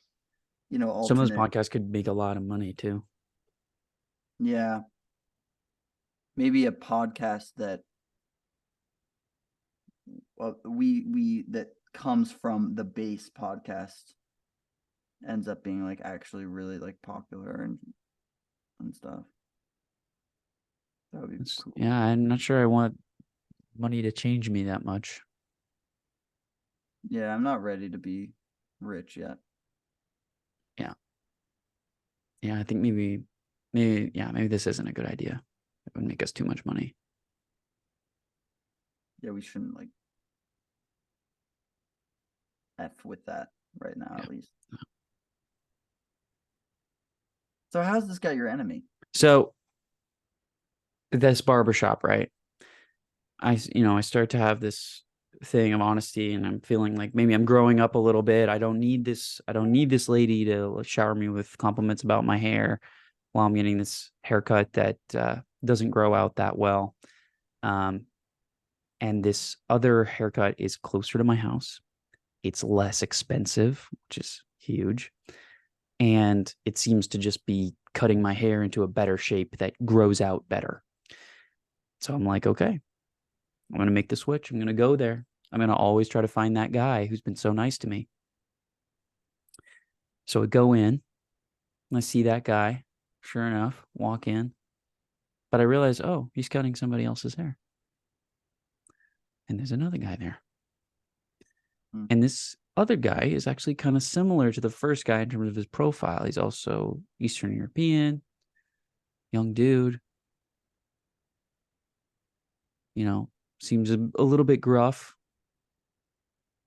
Some of those alternate. podcasts could make a lot of money too. Yeah, maybe a podcast that we that comes from the base podcast ends up being like actually really like popular and stuff. That would be cool. Yeah, I'm not sure I want money to change me that much. Yeah, I'm not ready to be rich yet. Yeah. Yeah, I think maybe this isn't a good idea. It would make us too much money. Yeah, we shouldn't like F with that right now, Yeah. at least. So how's this guy your enemy? So this barbershop, right? I start to have this thing of honesty, and I'm feeling like maybe I'm growing up a little bit. I don't need this lady to like, shower me with compliments about my hair while I'm getting this haircut that doesn't grow out that well. Um, and this other haircut is closer to my house. It's less expensive, which is huge. And it seems to just be cutting my hair into a better shape that grows out better. So I'm like, okay, I'm going to make the switch. I'm going to go there. I'm going to always try to find that guy who's been so nice to me. So I go in, and I see that guy. Sure enough, walk in. But I realize, oh, he's cutting somebody else's hair. And there's another guy there. Hmm. And this other guy is actually kind of similar to the first guy in terms of his profile. He's also Eastern European, young dude, seems a little bit gruff.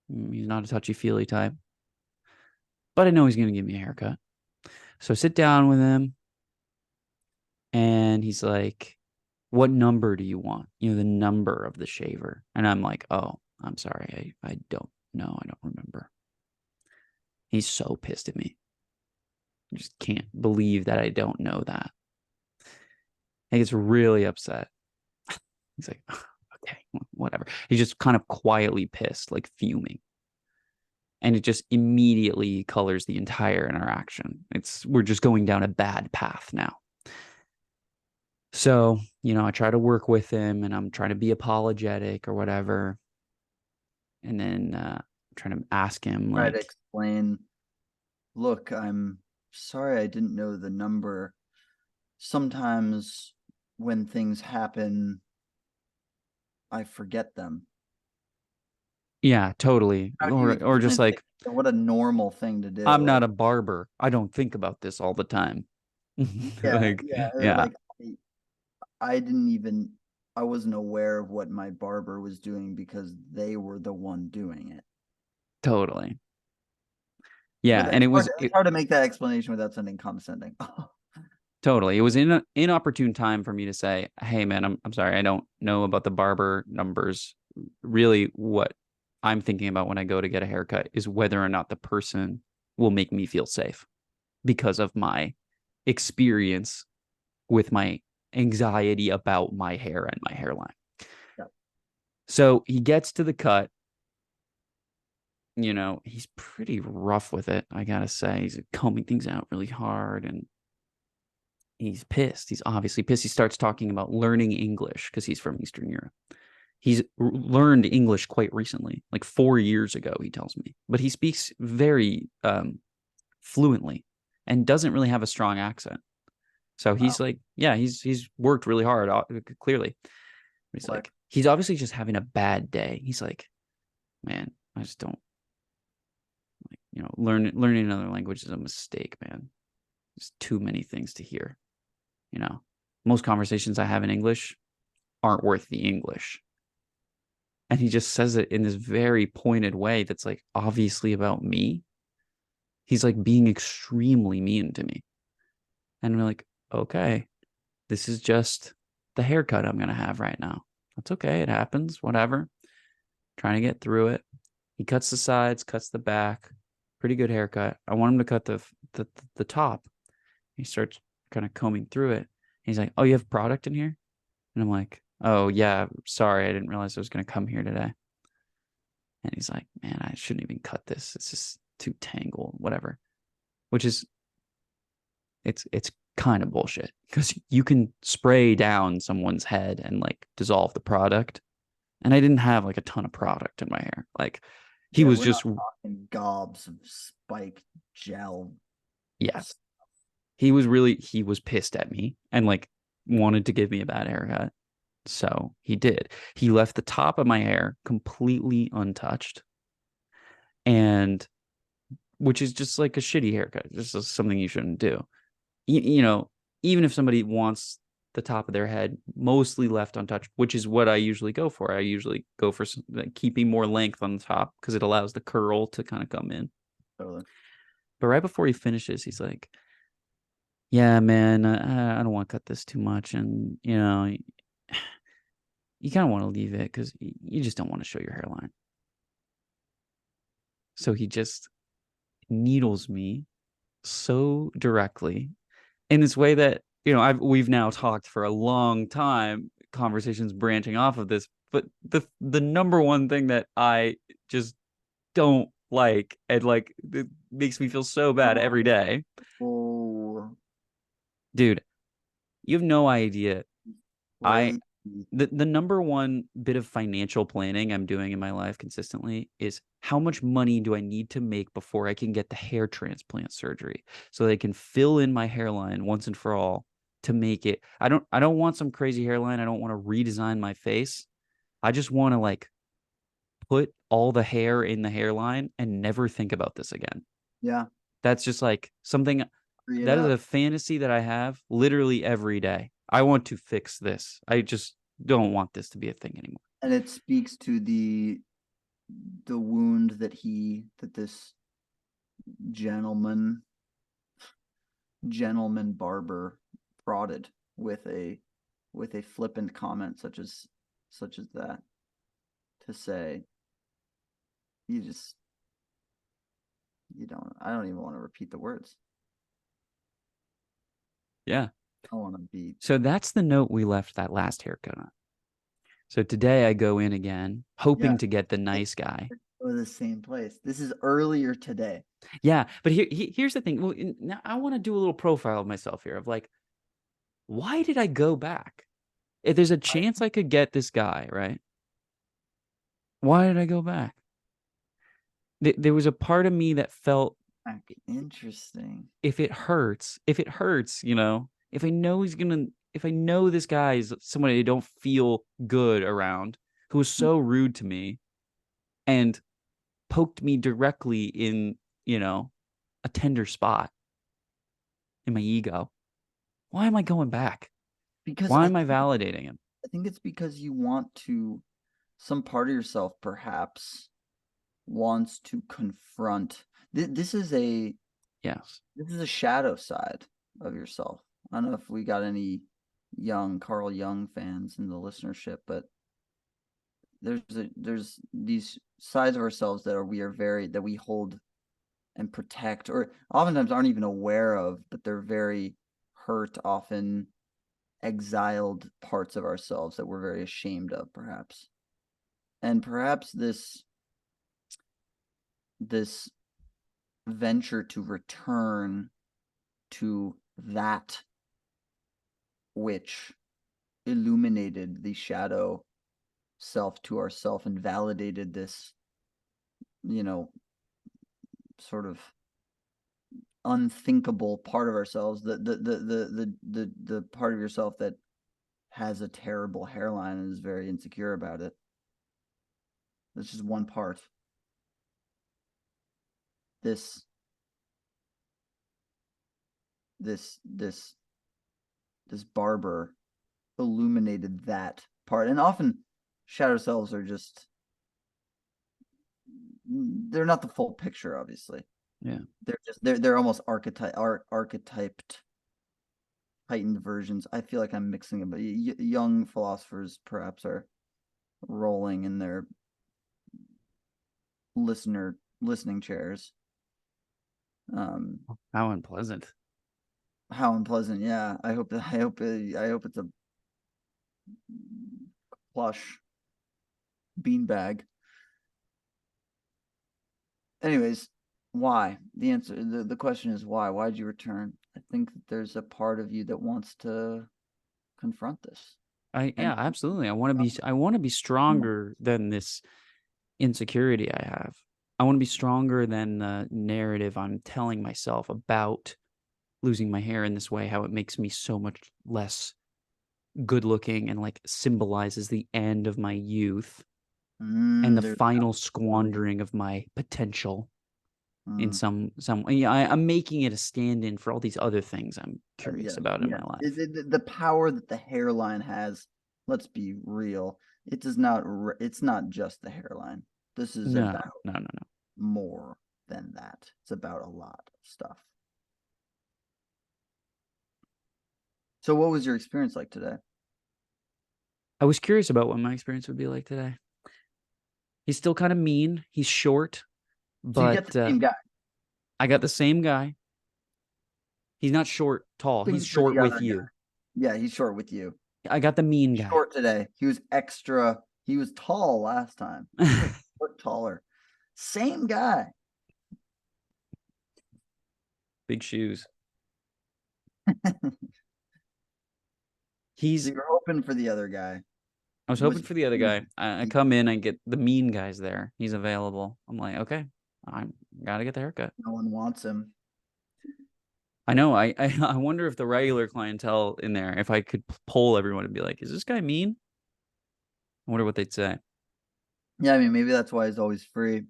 He's not a touchy-feely type. But I know he's going to give me a haircut. So I sit down with him, and he's like, what number do you want? The number of the shaver. And I'm like, oh, I'm sorry. I don't know. I don't remember. He's so pissed at me. I just can't believe that I don't know that. He gets really upset. He's like, okay, whatever. He's just kind of quietly pissed, like fuming. And it just immediately colors the entire interaction. We're just going down a bad path now. So, I try to work with him, and I'm trying to be apologetic or whatever. And then trying to ask him Try to like, explain, look, I'm sorry I didn't know the number. Sometimes when things happen, I forget them. yeah, totally. How do you Or just explain like, what a normal thing to do? I'm not Like, a barber. I don't think about this all the time. yeah, Like, yeah, yeah, like I didn't even I wasn't aware of what my barber was doing because they were the one doing it. totally. Yeah, and It's hard to make that explanation without sounding condescending. totally. It was an inopportune time for me to say, "Hey, man, I'm sorry. I don't know about the barber numbers. Really, what I'm thinking about when I go to get a haircut is whether or not the person will make me feel safe because of my experience with my anxiety about my hair and my hairline." Yeah. So he gets to the cut. He's pretty rough with it, I gotta say. He's combing things out really hard, and he's pissed. He's obviously pissed. He starts talking about learning English because he's from Eastern Europe. He's learned English quite recently, like 4 years ago, he tells me. But he speaks very fluently and doesn't really have a strong accent. So he's Wow. like, yeah, he's worked really hard, clearly. He's Flex. like, he's obviously just having a bad day. He's like, man, I just don't like, learning another language is a mistake, man. There's too many things to hear. Most conversations I have in English aren't worth the English. And he just says it in this very pointed way that's like obviously about me. He's like being extremely mean to me. And we're like, okay, this is just the haircut I'm going to have right now. That's okay. It happens. Whatever. Trying to get through it. He cuts the sides, cuts the back. Pretty good haircut. I want him to cut the top. He starts kind of combing through it. He's like, oh, you have product in here? And I'm like, oh, yeah, sorry. I didn't realize I was going to come here today. And he's like, man, I shouldn't even cut this. It's just too tangled, whatever. Which is, it's kind of bullshit because you can spray down someone's head and like dissolve the product. And I didn't have like a ton of product in my hair. Like he Yeah, was we're just, not talking gobs of spike gel. yeah, he was pissed at me and like wanted to give me a bad haircut. So he did. He left the top of my hair completely untouched, and which is just like a shitty haircut. This is something you shouldn't do. You know, even if somebody wants the top of their head mostly left untouched, which is what I usually go for. I usually go for like, keeping more length on the top because it allows the curl to kind of come in. Totally. But right before he finishes, he's like, "Yeah, man, I don't want to cut this too much, and you kind of want to leave it because you just don't want to show your hairline." So he just needles me so directly in this way that we've now talked for a long time, conversations branching off of this, but the number one thing that I just don't like, and like it makes me feel so bad every day, Oh, dude, you have no idea. I crazy. the number one bit of financial planning I'm doing in my life consistently is how much money do I need to make before I can get the hair transplant surgery so they can fill in my hairline once and for all to make it. I don't want some crazy hairline. I don't want to redesign my face. I just want to like put all the hair in the hairline and never think about this again. Yeah, That's just like something free it that is up. a fantasy that I have literally every day. I want to fix this. I just don't want this to be a thing anymore. And it speaks to the wound that this gentleman barber prodded with a flippant comment such as that, to say, you just you don't I don't even want to repeat the words. Yeah. I want to be So that's the note we left that last haircut on. So today I go in again, hoping yeah. to get the nice guy. Go to the same place. This is earlier today. Yeah, but here's the thing. Well, now I want to do a little profile of myself here of like, why did I go back? If there's a chance I could get this guy, right? Why did I go back? There was a part of me that felt Interesting. if it hurts, if I know if I know this guy is someone I don't feel good around, who was so rude to me and poked me directly in, a tender spot in my ego. Why am I going back? Because Why am I validating him? I think it's because you want to, some part of yourself perhaps wants to confront. This is Yes. a shadow side of yourself. I don't know if we got any young Carl Jung fans in the listenership, but there's these sides of ourselves that we hold and protect, or oftentimes aren't even aware of, but they're very hurt, often exiled parts of ourselves that we're very ashamed of, perhaps. And perhaps this venture to return to that which illuminated the shadow self to ourself and validated this, you know, sort of unthinkable part of ourselves, the part of yourself that has a terrible hairline and is very insecure about it. That's just one part. This this this this barber illuminated that part. And often shadow selves are just, they're not the full picture, obviously. Yeah. They're almost archetyped, heightened versions. I feel like I'm mixing them, but young philosophers perhaps are rolling in their listening chairs. How unpleasant. How unpleasant. Yeah, I hope it's a plush beanbag. Anyways, why? The question is why? Why did you return? I think that there's a part of you that wants to confront this. Yeah, And absolutely. I want to be stronger than this insecurity I have. I want to be stronger than the narrative I'm telling myself about losing my hair in this way, how it makes me so much less good looking and like symbolizes the end of my youth and the there's final one. squandering of my potential in Mm, some way. Yeah, I'm making it a stand-in for all these other things I'm curious yes, about in my yes. life. The power that the hairline has, let's be real, it does not, it's not just the hairline. This is No, about no, no, no. more than that. It's about a lot of stuff. So what was your experience like today? I was curious about what my experience would be like today. He's still kind of mean. He's short, So you get the but same guy. I got the same guy. He's not short, tall. He's Hoping for short the with other guy. you. Yeah, he's short with you. I got the mean guy. Short today. He was extra. He was tall last time. He's like a foot taller. Same guy. Big shoes. So He's you're hoping for the other guy. I was Was hoping for the other he? guy. I come in, I get the mean guy's there. He's available. I'm like, okay, I gotta get the haircut. No one wants him. I know. I wonder if the regular clientele in there, if I could poll everyone and be like, is this guy mean? I wonder what they'd say. Yeah, I mean, maybe that's why he's always free.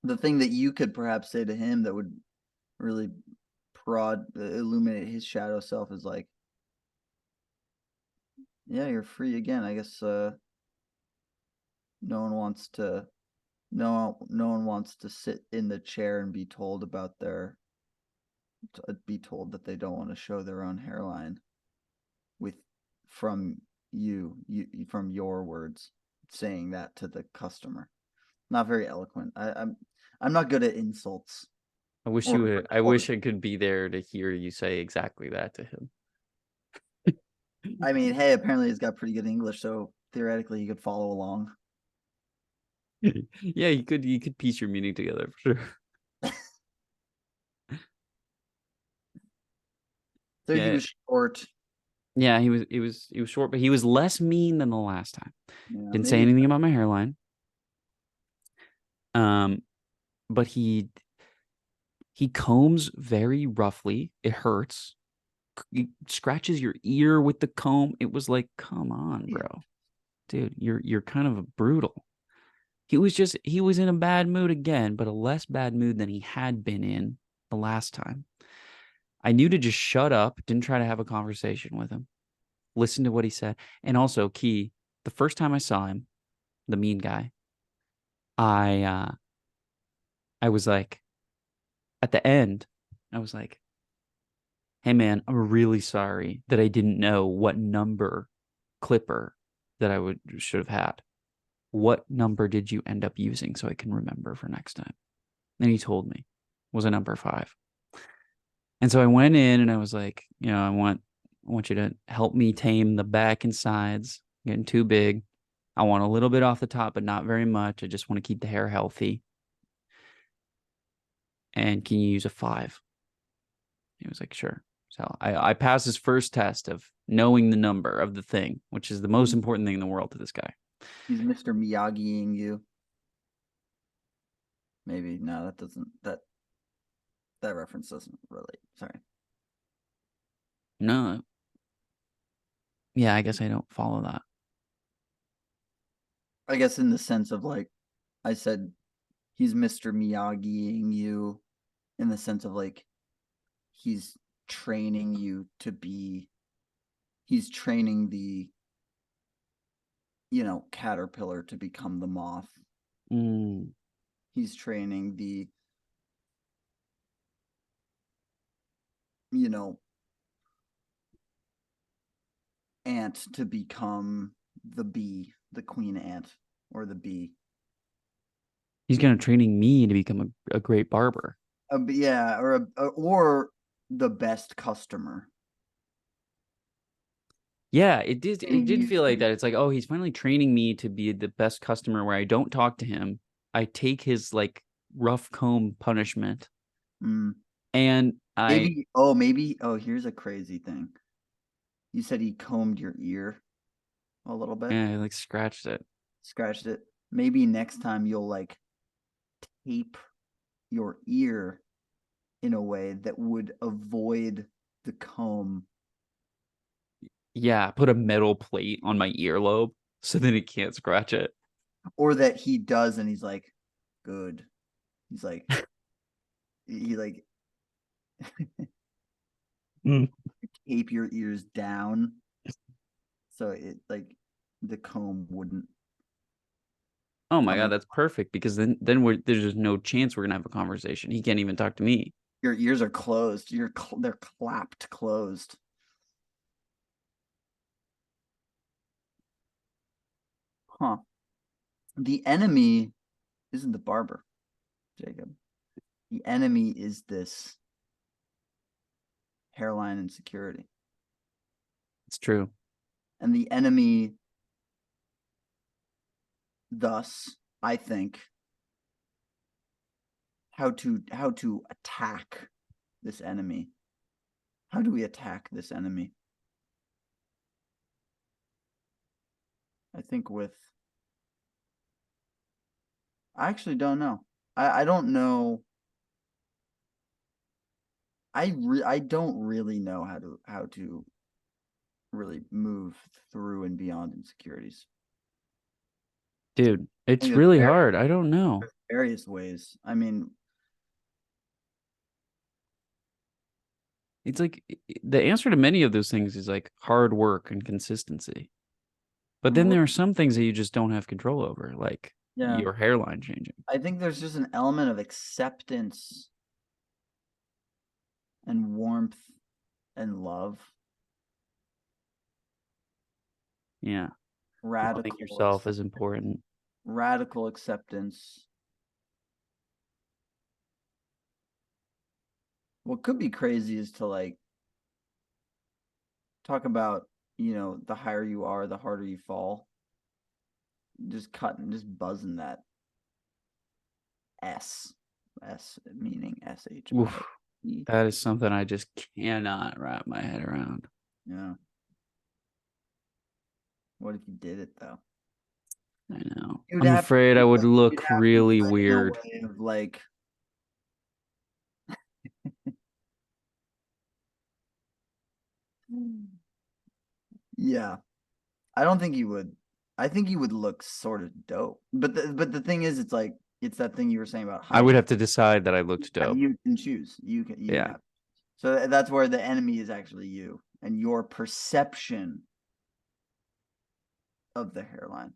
The thing that you could perhaps say to him that would really illuminate his shadow self is like, yeah, you're free again. I guess no one wants to no one wants to sit in the chair and be told about be told that they don't want to show their own hairline with from from your words saying that to the customer. Not very eloquent. I'm not good at insults I wish or you would. I retort. wish I could be there to hear you say exactly that to him. I mean, hey, apparently he's got pretty good English, so theoretically he could follow along. Yeah, you could piece your meaning together for sure. So he Yeah, was short. yeah, he was short, but he was less mean than the last time. Yeah, Didn't say maybe. anything about my hairline. Um, but he combs very roughly. It hurts. He scratches your ear with the comb. It was like, come on, Yeah. bro. Dude, you're kind of brutal. He was in a bad mood again, but a less bad mood than he had been in the last time. I knew to just shut up, didn't try to have a conversation with him, listen to what he said. And also, key, the first time I saw him, the mean guy, I I was like, at the end, I was like, hey man, I'm really sorry that I didn't know what number clipper that I would should have had. What number did you end up using so I can remember for next time? And he told me it was a number 5. And so I went in and I was like, I want you to help me tame the back and sides, getting too big. I want a little bit off the top, but not very much. I just want to keep the hair healthy. And can you use a 5? He was like, sure. So I passed his first test of knowing the number of the thing, which is the most important thing in the world to this guy. He's Mr. Miyagiing you. Maybe no, that doesn't that reference doesn't relate. Sorry. No, yeah, I guess I don't follow that. I guess in the sense of like I said, he's Mr. Miyagiing you in the sense of like he's training you to be he's training the caterpillar to become the moth. Mm. He's training the you know ant to become the bee, the queen ant or the bee. He's gonna training me to become a great barber. Yeah, or the best customer. Yeah, it did You feel like to, that. It's like, oh, he's finally training me to be the best customer where I don't talk to him. I take his like rough comb punishment mm, and Maybe, here's a crazy thing. You said he combed your ear a little bit, Yeah, I like scratched it. scratched it. Maybe next time you'll like tape your ear in a way that would avoid the comb, Yeah, put a metal plate on my earlobe so then it can't scratch it. or that he does and he's like, good. He's like, he like Mm. tape your ears down so it like the comb wouldn't Oh my come God, in. that's perfect because then there's just no chance we're gonna have a conversation. He can't even talk to me. Your ears are closed. They're clapped closed. Huh. The enemy isn't the barber, Jacob. The enemy is this hairline insecurity. It's true. And the enemy, thus, I think, how to attack this enemy. How do we attack this enemy? I think I actually don't know. I don't know. I don't really know how to really move through and beyond insecurities. Dude, I think it's there's really hard. I don't know. various ways. I mean, It's like the answer to many of those things is like hard work and consistency. But then there are some things that you just don't have control over, like yeah, your hairline changing. I think there's just an element of acceptance and warmth and love. Yeah. Loving Radical, yourself is important. radical acceptance. What could be crazy is to like talk about, the higher you are, the harder you fall. Just cutting, just buzzing that S meaning SH. Oof, that is something I just cannot wrap my head around. Yeah. What if you did it though? I know. You'd I'm have to afraid I do would it. You'd look have to do really it in a weird. way of like, yeah. I don't think you would. I think you would look sort of dope. But the thing is, it's like it's that thing you were saying about I would hiding. have to decide that I looked dope. You can choose. You Yeah. have. So that's where the enemy is actually you and your perception of the hairline.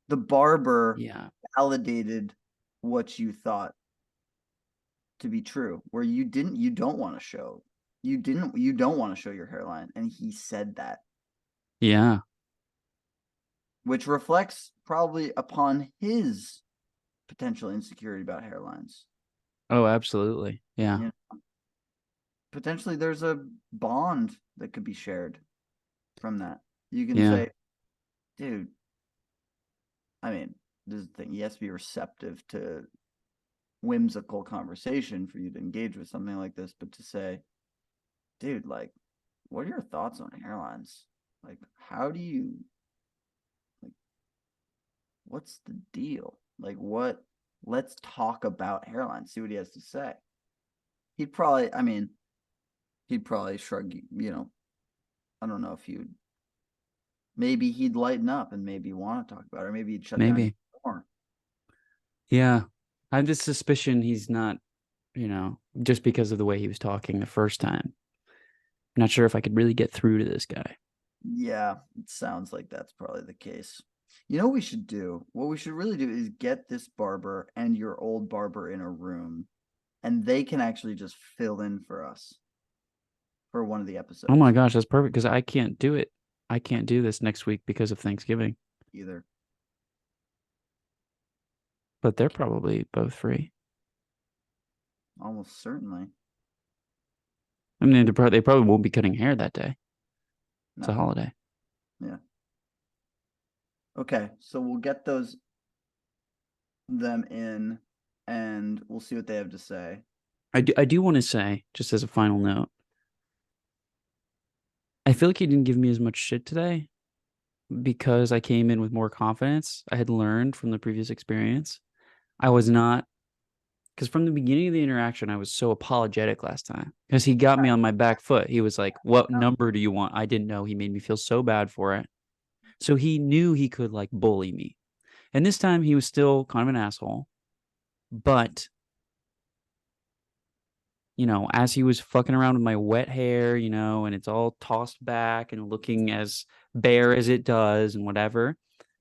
The barber Yeah. validated what you thought to be true, where you don't want to show. You don't want to show your hairline, and he said that, Yeah. which reflects probably upon his potential insecurity about hairlines. Oh, absolutely. Yeah. You know, potentially there's a bond that could be shared from that. You can Yeah. say, dude, I mean, this is the thing. He has to be receptive to whimsical conversation for you to engage with something like this, but to say, dude, like, what are your thoughts on hairlines? Like, how do you, like, what's the deal? Like, let's talk about hairlines, see what he has to say. I mean, he'd probably shrug, I don't know if maybe he'd lighten up and maybe want to talk about it, or maybe he'd shut down Maybe. more. Yeah. I have this suspicion he's not, just because of the way he was talking the first time. I'm not sure if I could really get through to this guy. Yeah, it sounds like that's probably the case. You know what we should do? What we should really do is get this barber and your old barber in a room, and they can actually just fill in for us for one of the Oh my episodes gosh, that's perfect because I can't do it. I can't do this next week because of Thanksgiving, either. but they're probably both free. Almost certainly. I mean, they probably won't be cutting hair that day. It's a No. holiday. Yeah. Okay, so we'll get them in and we'll see what they have to say. I do want to say, just as a final note, I feel like he didn't give me as much shit today because I came in with more confidence. I had learned from the previous experience. I was not, because from the beginning of the interaction, I was so apologetic last time because he got me on my back foot. He was like, "What number do you want?" I didn't know. He made me feel so bad for it. So he knew he could like bully me. And this time he was still kind of an asshole. But, as he was fucking around with my wet hair, and it's all tossed back and looking as bare as it does and whatever,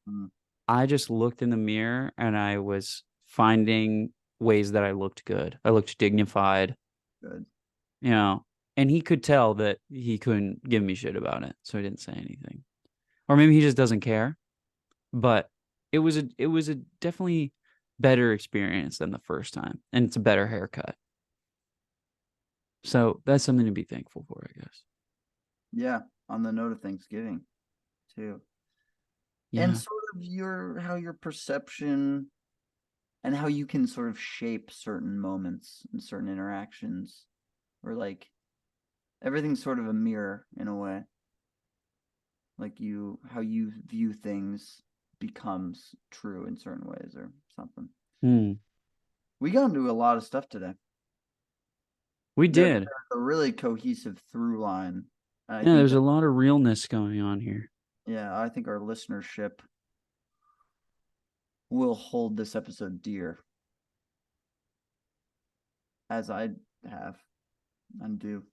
Mm, I just looked in the mirror and I was finding ways that I looked good. I looked dignified, good. you know, and he could tell that he couldn't give me shit about it. So he didn't say anything. Or maybe he just doesn't care. But it was a definitely better experience than the first time. And it's a better haircut. So that's something to be thankful for, I guess. Yeah. On the note of Thanksgiving, too. And Yeah. sort of how your perception and how you can sort of shape certain moments and certain interactions, or like everything's sort of a mirror in a way. Like how you view things becomes true in certain ways or something. Hmm. We got into a lot of stuff today. We There's did. a really cohesive through line. And I Yeah, think there's that, a lot of realness going on here. yeah, I think our listenership will hold this episode dear, as I have and do.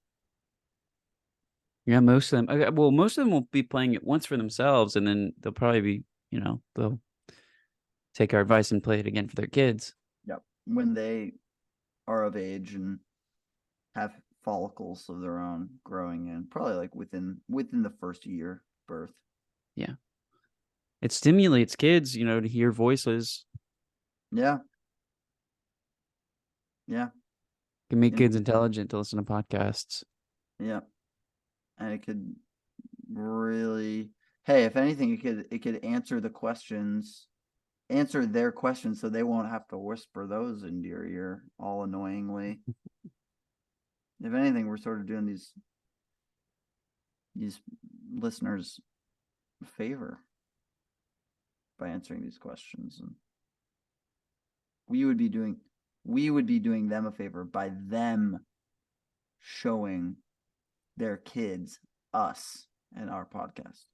Yeah, most of them. Okay, well, most of them will be playing it once for themselves, and then they'll probably be, they'll take our advice and play it again for their kids. Yep. When they are of age and have follicles of their own growing in, probably like within the first year birth. Yeah. It stimulates kids, to hear voices. Yeah. Yeah. Can make And kids intelligent to listen to podcasts. yeah. And it could really, hey, if anything, it could answer their questions so they won't have to whisper those into your ear all annoyingly. If anything, we're sort of doing these listeners a favor by answering these questions, and we would be doing them a favor by them showing their kids us and our podcast.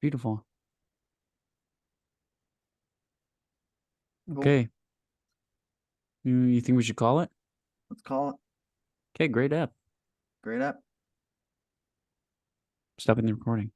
Beautiful. Cool. Okay. You think we should call it? Let's call it. Okay, great app. Great app. Stopping the recording.